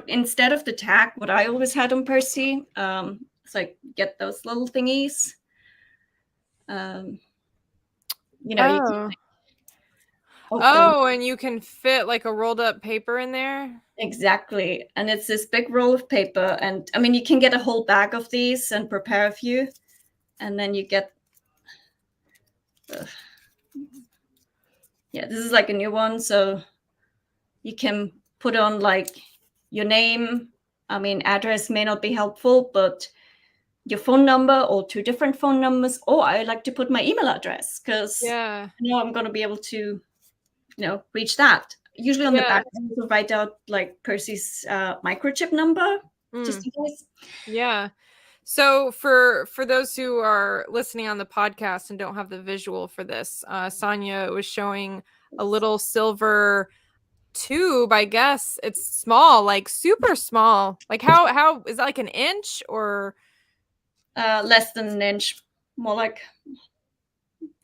B: instead of the tag, what I always had on Percy, it's like get those little thingies. You can,
A: and you can fit like a rolled up paper in there.
B: Exactly. And it's this big roll of paper. And I mean, you can get a whole bag of these and prepare a few. And then you get, this is like a new one. So you can put on like your name. I mean, address may not be helpful, but your phone number or 2 different phone numbers. Or I like to put my email address because I know I'm going to be able to, reach that. Usually on the back, I also write out like Percy's microchip number, just in case.
A: Yeah. So for those who are listening on the podcast and don't have the visual for this, Sonja was showing a little silver tube. I guess it's small, like super small. Like how is that, like an inch or
B: less than an inch, more like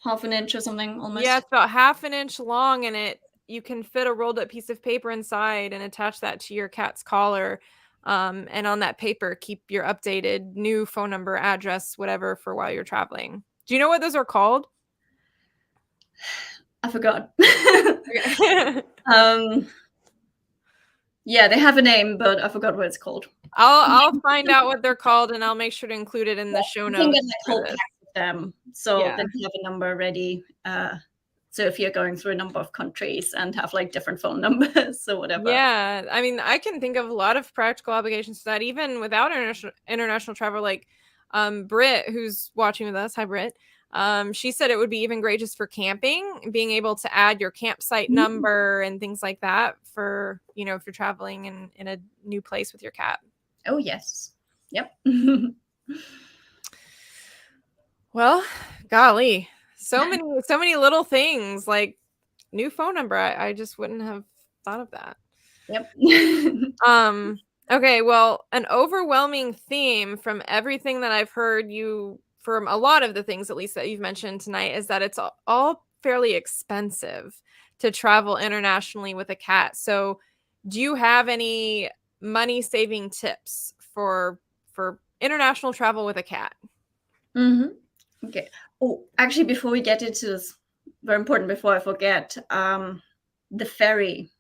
B: half an inch or something almost.
A: Yeah, it's about half an inch long, and you can fit a rolled up piece of paper inside and attach that to your cat's collar. And on that paper, keep your updated new phone number, address, whatever, for while you're traveling. Do you know what those are called?
B: I forgot. Yeah, they have a name, but I forgot what it's called.
A: I'll find out what they're called, and I'll make sure to include it in the show notes.
B: You can get like whole pack of them, so then you have a number ready. So if you're going through a number of countries and have like different phone numbers or whatever.
A: Yeah, I mean, I can think of a lot of practical obligations to that, even without international travel. Like Britt, who's watching with us, hi Britt. She said it would be even great just for camping, being able to add your campsite number and things like that for, if you're traveling in a new place with your cat.
B: Oh, yes. Yep.
A: Well, golly. So many little things, like new phone number. I just wouldn't have thought of that.
B: Yep.
A: Okay, well, an overwhelming theme from everything that I've heard from a lot of the things, at least that you've mentioned tonight, is that it's all fairly expensive to travel internationally with a cat. So do you have any money saving tips for international travel with a cat?
B: Okay. Oh, actually, before we get into this, very important, before I forget, the ferry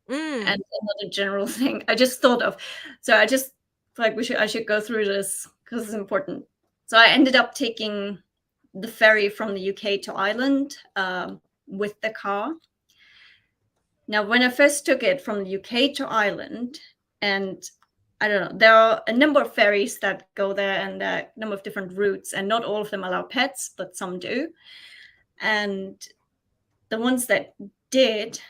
B: and another general thing I just thought of. So I just like I should go through this because it's important. So I ended up taking the ferry from the UK to Ireland with the car. Now, when I first took it from the UK to Ireland, and I don't know, there are a number of ferries that go there and a number of different routes, and not all of them allow pets, but some do. And the ones that did,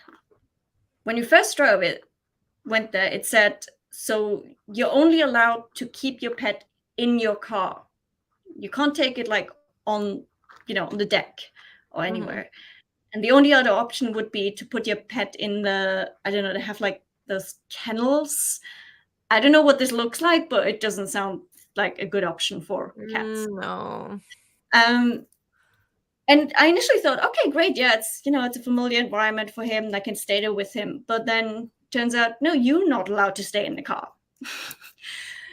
B: when you first went there, it said, so you're only allowed to keep your pet in your car. You can't take it like on the deck or anywhere. And the only other option would be to put your pet in they have like those kennels. I don't know what this looks like, but it doesn't sound like a good option for cats.
A: No.
B: And I initially thought, okay, great, yeah, it's a familiar environment for him. I can stay there with him. But then turns out, no, you're not allowed to stay in the car.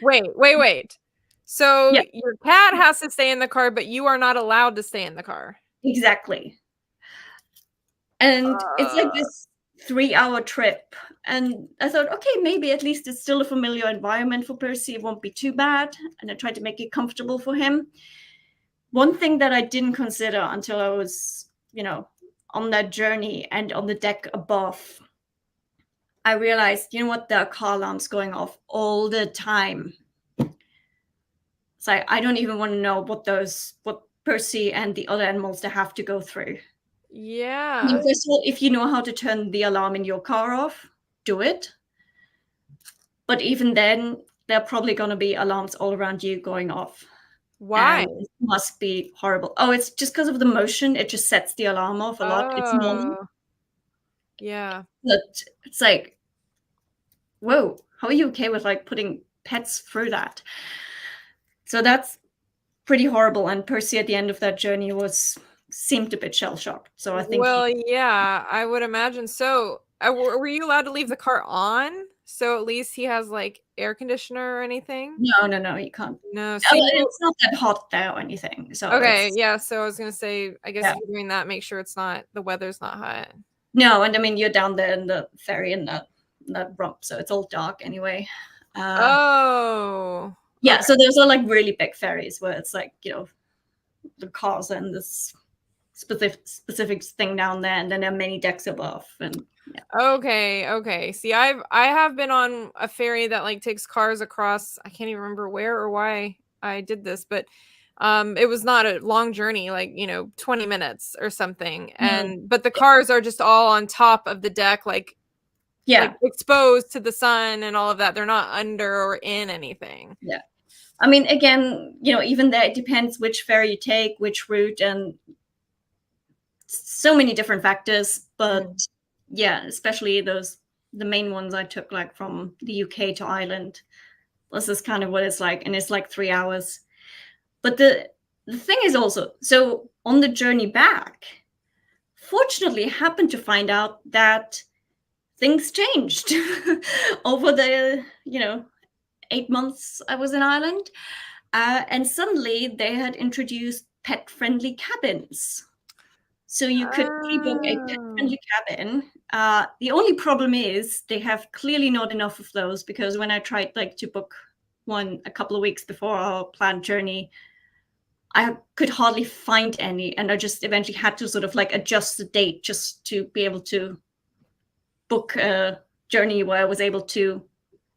A: Wait. So
B: Yeah,
A: your cat has to stay in the car, but you are not allowed to stay in the car.
B: exactly. And it's like
A: Uh,
B: this 3-hour trip. And I thought, okay, maybe at least it's still a familiar environment for Percy. It won't be too bad. And I tried to make it comfortable for him. One thing that I didn't consider until I was, on that journey and on the deck above, I realized, you know what, there are car alarms going off all the time. So I don't even want to know what Percy and the other animals they have to go through.
A: yeah.
B: First of all, if you know how to turn the alarm in your car off, do it. But even then, there are probably going to be alarms all around you going off.
A: Why?
B: And it must be horrible. Oh, it's just because of the motion. It just sets the alarm off a lot. It's normal.
A: Oh, yeah.
B: But it's like, whoa, how are you okay with like putting pets through that? So that's pretty horrible. And Percy at the end of that journey seemed a bit shell-shocked. So I think
A: Well, yeah, I would imagine so. Were you allowed to leave the car on? So at least he has like air conditioner or anything?
B: no, you can't.
A: No.
B: Oh,
A: See,
B: it's not that hot there or anything. So
A: okay,
B: it's
A: yeah. So I was gonna say, I guess
B: yeah.
A: if you're doing that, make sure the weather's not hot.
B: No, and I mean you're down there in the ferry in that rump, so it's all dark anyway.
A: Oh,
B: Yeah,
A: okay.
B: so those are like really big ferries where it's like, the cars and this specific thing down there, and then there are many decks above. And yeah.
A: Okay. See, I have been on a ferry that like takes cars across. I can't even remember where or why I did this, but it was not a long journey, like, 20 minutes or something. But the cars are just all on top of the deck, like
B: Yeah.
A: exposed to the sun and all of that. They're not under or in anything.
B: Yeah. I mean, again, even there, it depends which ferry you take, which route, and so many different factors. But yeah, especially the main ones I took, like from the UK to Ireland. This is kind of what it's like, and it's like 3 hours. But the thing is also, so on the journey back, fortunately, I happened to find out that things changed over the 8 months I was in Ireland, and suddenly they had introduced pet-friendly cabins. So you could pre-book a
A: Oh.
B: pet-friendly cabin. The only problem is they have clearly not enough of those, because when I tried like to book one a couple of weeks before our planned journey, I could hardly find any, and I just eventually had to sort of like adjust the date just to be able to book a journey where I was able to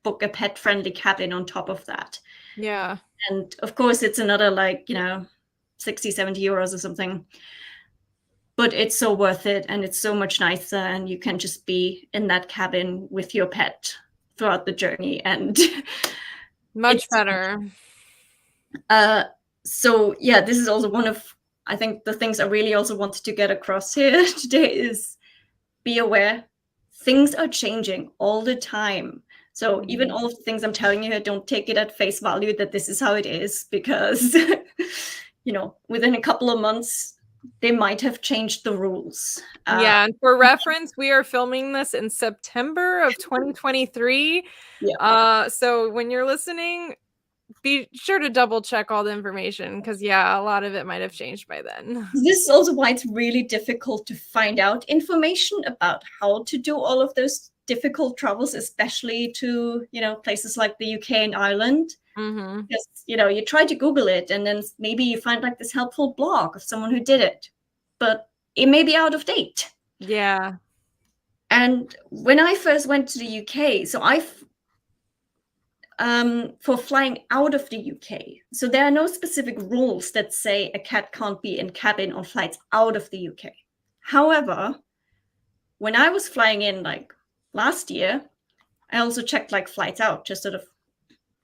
B: book a pet-friendly cabin on top of that.
A: Yeah.
B: And of course, it's another like 60, 70 euros or something. But it's so worth it, and it's so much nicer, and you can just be in that cabin with your pet throughout the journey, and
A: Much better.
B: So yeah, this is also one of, I think, the things I really also wanted to get across here today is be aware. Things are changing all the time. So even all of the things I'm telling you here, don't take it at face value that this is how it is, because within a couple of months they might have changed the rules.
A: Yeah, and for reference, we are filming this in September of 2023.
B: Yeah.
A: So when you're listening, be sure to double check all the information, because a lot of it might have changed by then.
B: This is also why it's really difficult to find out information about how to do all of those difficult travels, especially to places like the UK and Ireland.
A: Mm-hmm.
B: Because you try to Google it, and then maybe you find like this helpful blog of someone who did it, but it may be out of date.
A: Yeah.
B: And when I first went to the UK, so for flying out of the UK, so there are no specific rules that say a cat can't be in cabin on flights out of the UK. However, when I was flying in like last year, I also checked like flights out, just sort of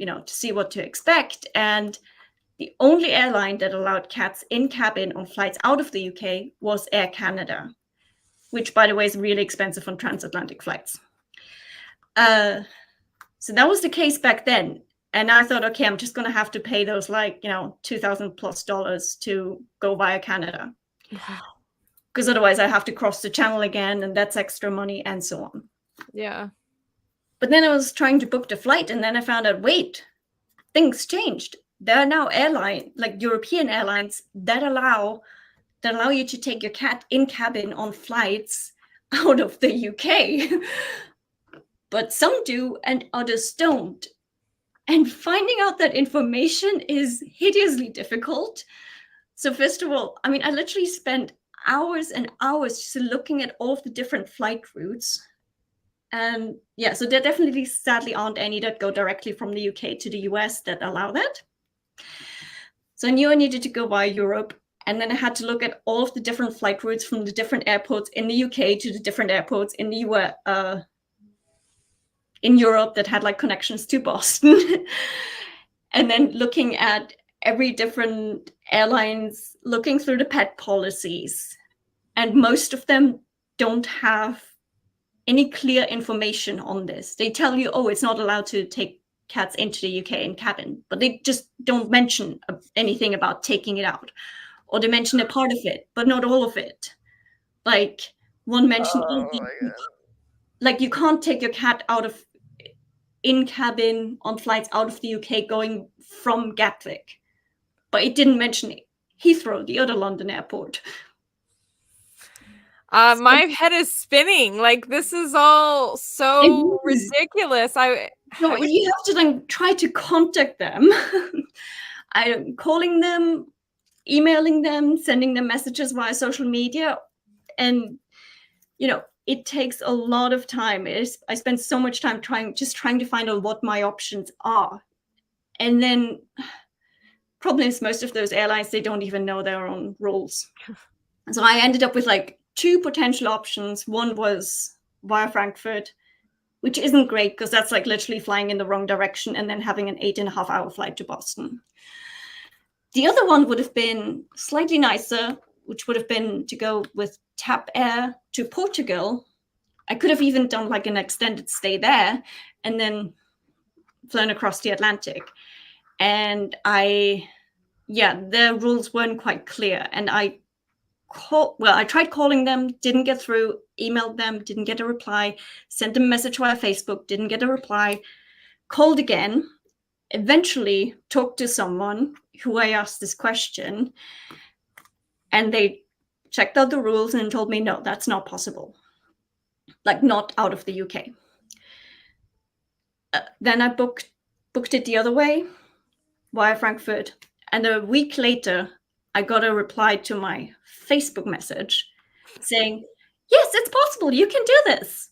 B: to see what to expect. And the only airline that allowed cats in cabin on flights out of the UK was Air Canada, which, by the way, is really expensive on transatlantic flights. So that was the case back then. And I thought, okay, I'm just going to have to pay those like, $2,000+ to go via Canada. Because otherwise I have to cross the channel again, and that's extra money, and so on.
A: Yeah.
B: But then I was trying to book the flight, and then I found out, wait, things changed. There are now European airlines that allow you to take your cat in cabin on flights out of the UK. But some do and others don't. And finding out that information is hideously difficult. So first of all, I mean, I literally spent hours and hours just looking at all of the different flight routes. And yeah, so there definitely sadly aren't any that go directly from the UK to the US that allow that. So I knew I needed to go via Europe. And then I had to look at all of the different flight routes from the different airports in the UK to the different airports in the US, in Europe that had like connections to Boston. And then looking at every different airlines, looking through the pet policies. And most of them don't have any clear information on this. They tell you, oh, it's not allowed to take cats into the UK in cabin, but they just don't mention anything about taking it out. Or they mention a part of it, but not all of it. Like one mentioned, like you can't take your cat out of in cabin on flights out of the UK going from Gatwick. But it didn't mention Heathrow, the other London airport.
A: My head is spinning. Like, this is all so ridiculous.
B: You have to then try to contact them. I'm calling them, emailing them, sending them messages via social media. And, it takes a lot of time. I spend so much time trying to find out what my options are. And then problem is most of those airlines, they don't even know their own rules. So I ended up with like 2 potential options. One was via Frankfurt, which isn't great because that's like literally flying in the wrong direction and then having an 8.5-hour flight to Boston. The other one would have been slightly nicer, which would have been to go with TAP Air to Portugal. I could have even done like an extended stay there and then flown across the Atlantic. And the rules weren't quite clear. And I tried calling them, didn't get through, emailed them, didn't get a reply, sent them a message via Facebook, didn't get a reply, called again, eventually talked to someone who I asked this question, and they checked out the rules and told me, no, that's not possible. Like, not out of the UK. Then I booked it the other way via Frankfurt. And a week later, I got a reply to my Facebook message saying, yes, it's possible. You can do this.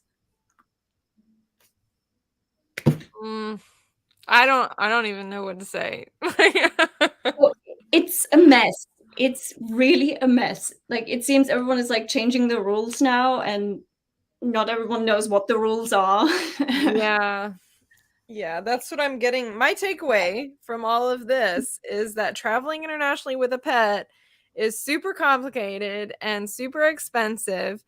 A: I don't even know what to say.
B: Well, it's a mess. It's really a mess. Like, it seems everyone is like changing the rules now, and not everyone knows what the rules are.
A: Yeah, that's what I'm getting. My takeaway from all of this is that traveling internationally with a pet is super complicated and super expensive,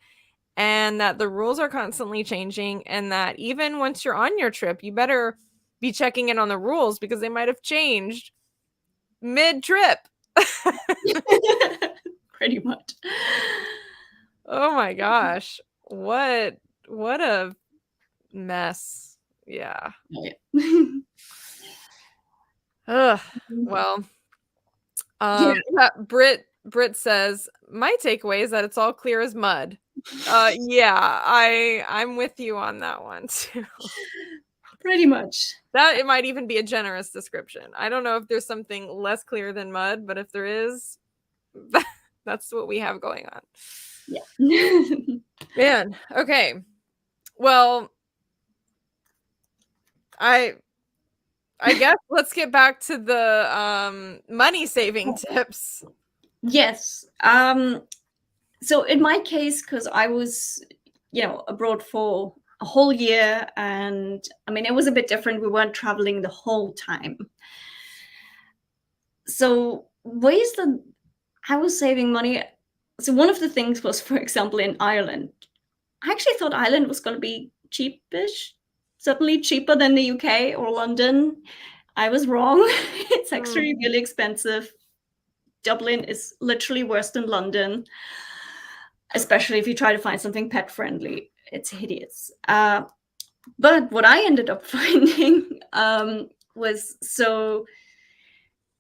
A: and that the rules are constantly changing, and that even once you're on your trip, you better be checking in on the rules because they might have changed mid-trip.
B: Pretty much.
A: Oh my gosh. What a mess. Yeah. Well, Britt says, my takeaway is that it's all clear as mud. I'm with you on that one too.
B: Pretty much.
A: That it might even be a generous description. I don't know if there's something less clear than mud, but if there is, that's what we have going on.
B: Yeah.
A: Man, okay. Well, I guess let's get back to the money saving tips.
B: Yes. So in my case, because I was, abroad for a whole year, and I mean, it was a bit different. We weren't traveling the whole time. So ways that I was saving money. So one of the things was, for example, in Ireland. I actually thought Ireland was going to be cheapish, certainly cheaper than the UK or London. I was wrong. It's actually really expensive. Dublin is literally worse than London, especially if you try to find something pet friendly. It's hideous. But what I ended up finding was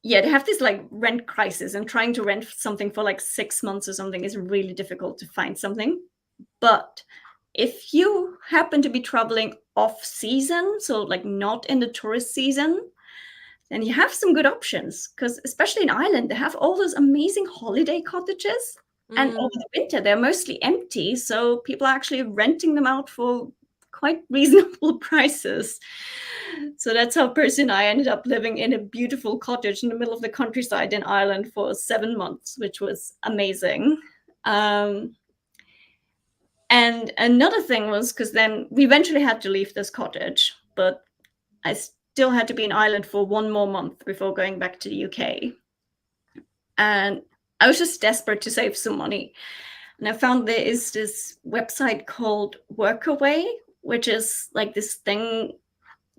B: they have this like rent crisis, and trying to rent something for like 6 months or something is really difficult to find something. But if you happen to be traveling off season, so like not in the tourist season, then you have some good options, because especially in Ireland, they have all those amazing holiday cottages. And over the winter, they're mostly empty. So people are actually renting them out for quite reasonable prices. So that's how Percy and I ended up living in a beautiful cottage in the middle of the countryside in Ireland for 7 months, which was amazing. And another thing was, because then we eventually had to leave this cottage, but I still had to be in Ireland for 1 more month before going back to the UK. And I was just desperate to save some money. And I found there is this website called Workaway, which is like this thing,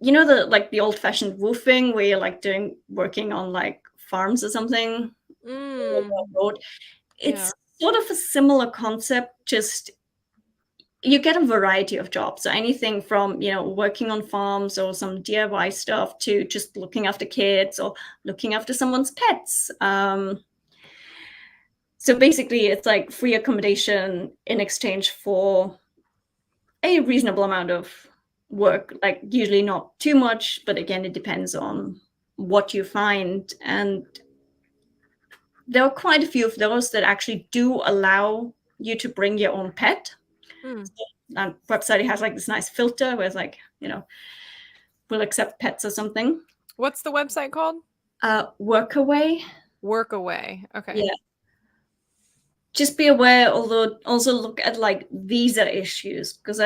B: you know, the old-fashioned roofing where you're like working on like farms or something. It's sort of a similar concept, just you get a variety of jobs. So anything from, you know, working on farms or some DIY stuff to just looking after kids or looking after someone's pets. So basically, it's like free accommodation in exchange for a reasonable amount of work, like usually not too much, but again, it depends on what you find. And there are quite a few of those that actually do allow you to bring your own pet. So that website has like this nice filter where it's like, you know, we'll accept pets or something.
A: What's the website called?
B: Workaway.
A: Workaway. Okay.
B: Yeah. Just be aware, although also look at like visa issues, because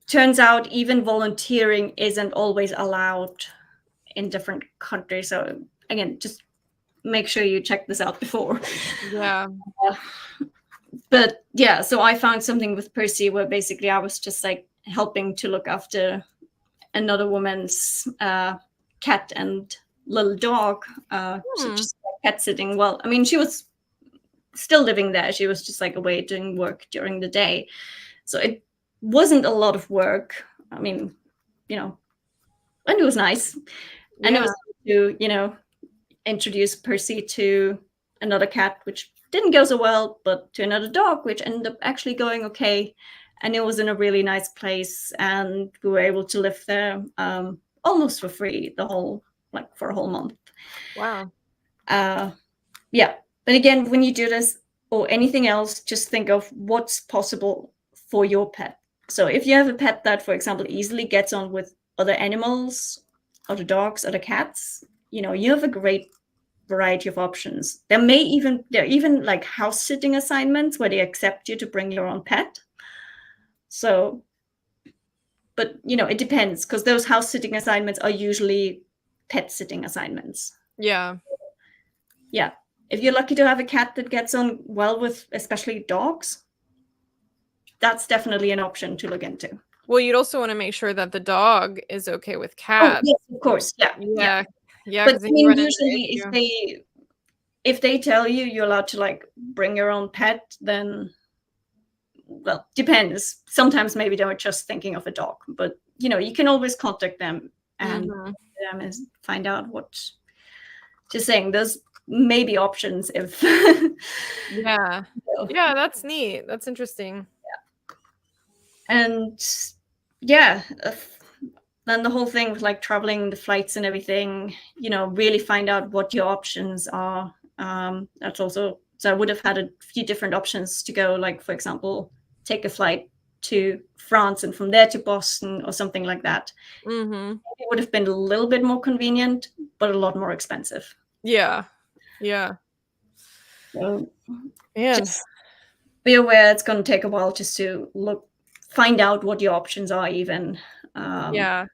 B: turns out even volunteering isn't always allowed in different countries. So again, just make sure you check this out before.
A: Yeah.
B: But yeah, so I found something with Percy where basically I was just like helping to look after another woman's cat and little dog. So just like pet sitting. Well, I mean, she was still living there. She was just like away doing work during the day. So it wasn't a lot of work. I mean, you know, and it was nice. Yeah. And it was to, you know, introduce Percy to another cat, which didn't go so well, but to another dog, which ended up actually going okay. And it was in a really nice place. And we were able to live there almost for free for a whole month.
A: Wow.
B: Yeah. But again, when you do this or anything else, just think of what's possible for your pet. So if you have a pet that, for example, easily gets on with other animals, other dogs, other cats, you know, you have a great variety of options. There are even like house sitting assignments where they accept you to bring your own pet. So, but you know, it depends, because those house sitting assignments are usually pet sitting assignments.
A: Yeah.
B: Yeah. If you're lucky to have a cat that gets on well with especially dogs, that's definitely an option to look into.
A: Well, you'd also want to make sure that the dog is okay with cats.
B: Oh, yes, of course. Yeah.
A: Yeah.
B: But I mean, usually if they tell you you're allowed to like bring your own pet, then, well, depends. Sometimes maybe they were just thinking of a dog, but you know, you can always contact them and find out what. Just saying, there's maybe options if.
A: Yeah, that's neat. That's interesting.
B: Yeah. And yeah, then the whole thing with like traveling, the flights and everything, you know, really find out what your options are. That's also, so I would have had a few different options to go, like, for example, take a flight to France and from there to Boston or something like that. It would have been a little bit more convenient, but a lot more expensive.
A: Yeah.
B: So just be aware it's going to take a while just to find out what your options are even.
A: Yeah,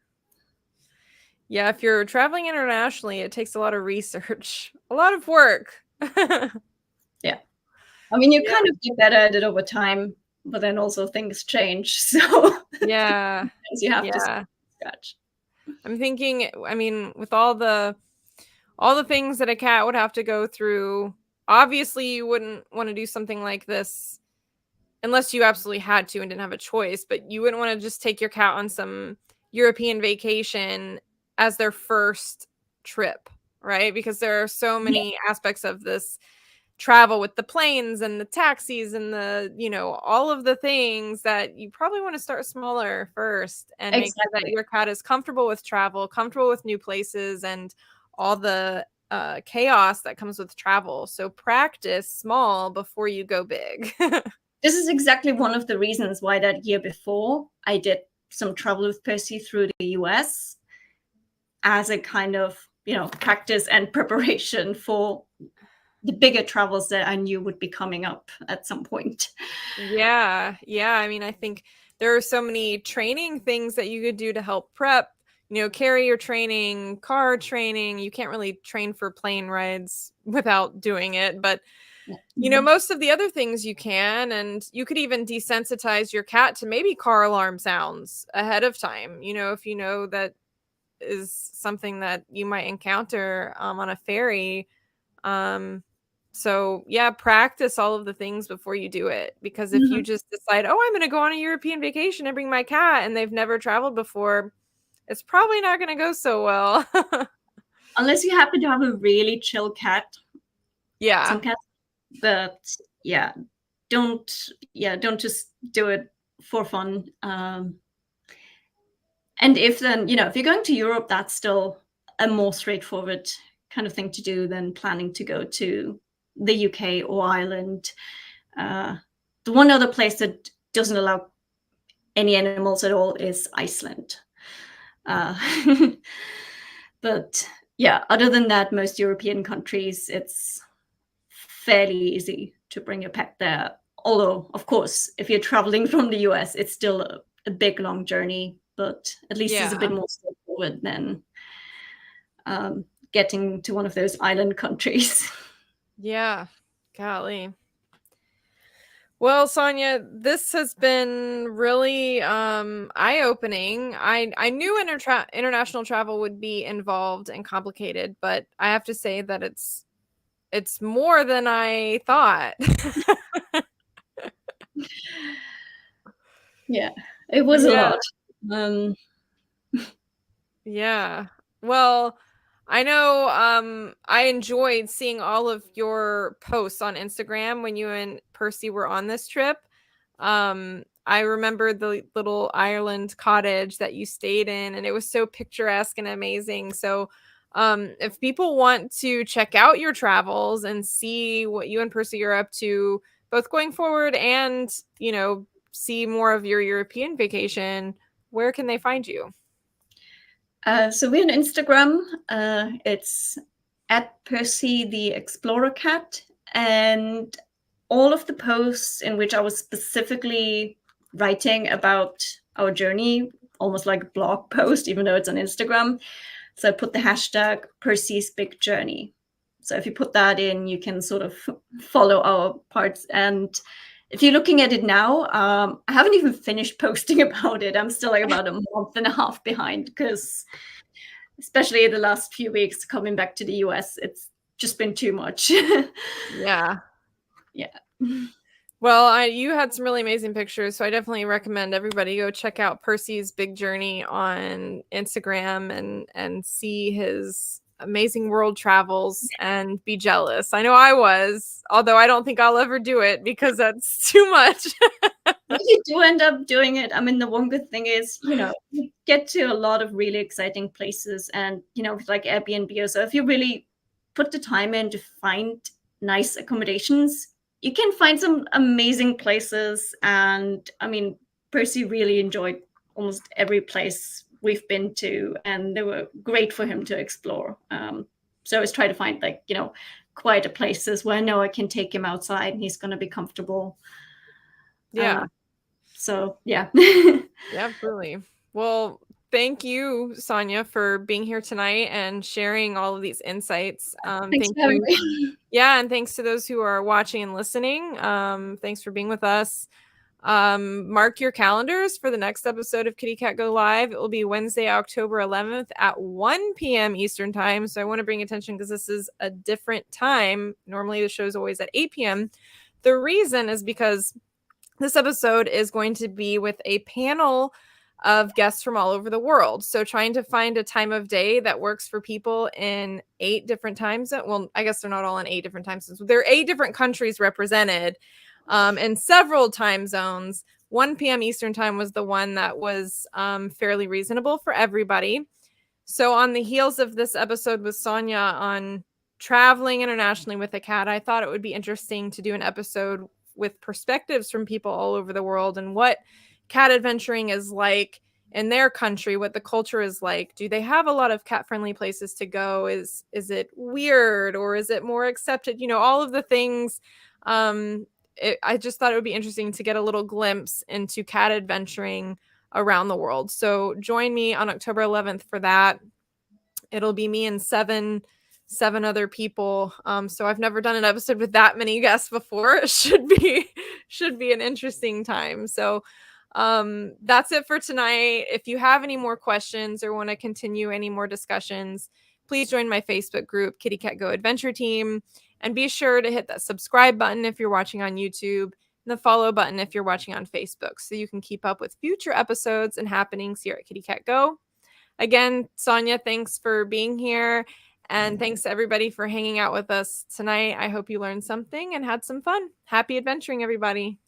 A: if you're traveling internationally, it takes a lot of research, a lot of work.
B: Yeah. I mean, you kind of get better at it over time, but then also things change. So
A: yeah,
B: you have to start from scratch.
A: I'm thinking, I mean, with all the all the things that a cat would have to go through. Obviously, you wouldn't want to do something like this unless you absolutely had to and didn't have a choice, but you wouldn't want to just take your cat on some European vacation as their first trip, right? Because there are so
B: Yeah,
A: many aspects of this travel with the planes and the taxis and the, all of the things that you probably want to start smaller first and make sure that
B: exactly.
A: your cat is comfortable with travel, comfortable with new places, and all the chaos that comes with travel. So practice small before you go big.
B: This is exactly one of the reasons why that year before I did some travel with Percy through the US as a kind of, practice and preparation for the bigger travels that I knew would be coming up at some point.
A: Yeah. Yeah. I mean, I think there are so many training things that you could do to help prep, carrier training, car training. You can't really train for plane rides without doing it, but most of the other things you can, and you could even desensitize your cat to maybe car alarm sounds ahead of time. If you know that is something that you might encounter on a ferry. So yeah, practice all of the things before you do it. Because if you
B: Mhm.
A: just decide, oh, I'm going to go on a European vacation and bring my cat, and they've never traveled before, it's probably not going to go so well.
B: Unless you happen to have a really chill cat,
A: Yeah.
B: some cats, but yeah, don't just do it for fun. And if then, if you're going to Europe, that's still a more straightforward kind of thing to do than planning to go to the UK or Ireland. The one other place that doesn't allow any animals at all is Iceland. Uh, but yeah, other than that, most European countries, it's fairly easy to bring your pet there. Although, of course, if you're traveling from the US, it's still a big, long journey, but at least it's a bit
A: Yeah.
B: more straightforward than getting to one of those island countries.
A: Yeah. Golly. Well, Sonja, this has been really eye-opening. I knew international travel would be involved and complicated, but I have to say that it's more than I thought.
B: Yeah, it was a
A: Yeah.
B: lot. Um,
A: Yeah. Well, I know I enjoyed seeing all of your posts on Instagram when you and Percy were on this trip. I remember the little Ireland cottage that you stayed in, and it was so picturesque and amazing. So, if people want to check out your travels and see what you and Percy are up to, both going forward and, see more of your European vacation, where can they find you?
B: so we're on Instagram. It's at Percy the Explorer Cat, and all of the posts in which I was specifically writing about our journey, almost like a blog post, even though it's on Instagram. So I put the hashtag Percy's Big Journey. So if you put that in, you can sort of follow our parts. And if you're looking at it now, I haven't even finished posting about it. I'm still like about a month and a half behind because, especially the last few weeks coming back to the US, it's just been too much.
A: Yeah.
B: Yeah.
A: Well, you had some really amazing pictures, so I definitely recommend everybody go check out Percy's Big Journey on Instagram and see his amazing world travels and be jealous. I know I was, although I don't think I'll ever do it because that's too much.
B: If you do end up doing it, I mean, the one good thing is, you get to a lot of really exciting places and, like Airbnb or so, if you really put the time in to find nice accommodations, you can find some amazing places. And I mean, Percy really enjoyed almost every place we've been to, and they were great for him to explore. So I always try to find like, quieter places where I know I can take him outside and he's going to be comfortable.
A: Yeah.
B: So yeah.
A: Yeah, absolutely. Well, thank you, Sonja, for being here tonight and sharing all of these insights.
B: Thanks
A: Thank
B: for having
A: you.
B: me.
A: Yeah, and thanks to those who are watching and listening. Thanks for being with us. Mark your calendars for the next episode of Kitty Cat Go Live. It will be Wednesday, October 11th at 1 p.m. Eastern Time. So I want to bring attention because this is a different time. Normally the show is always at 8 p.m. The reason is because this episode is going to be with a panel of guests from all over the world. So trying to find a time of day that works for people in 8 different time zones. Well, I guess they're not all in 8 different time zones. There are 8 different countries represented in several time zones. 1 p.m. Eastern Time was the one that was fairly reasonable for everybody. So on the heels of this episode with Sonja on traveling internationally with a cat, I thought it would be interesting to do an episode with perspectives from people all over the world and what cat adventuring is like in their country, what the culture is like. Do they have a lot of cat friendly places to go? Is it weird or is it more accepted? You know, all of the things. I just thought it would be interesting to get a little glimpse into cat adventuring around the world. So join me on October 11th for that. It'll be me and seven other people. So I've never done an episode with that many guests before. It should be an interesting time. So that's it for tonight. If you have any more questions or want to continue any more discussions, please join my Facebook group, Kitty Cat Go Adventure Team, and be sure to hit that subscribe button if you're watching on YouTube and the follow button if you're watching on Facebook so you can keep up with future episodes and happenings here at Kitty Cat Go. Again, Sonja, thanks for being here. And thanks to everybody for hanging out with us tonight. I hope you learned something and had some fun. Happy adventuring, everybody.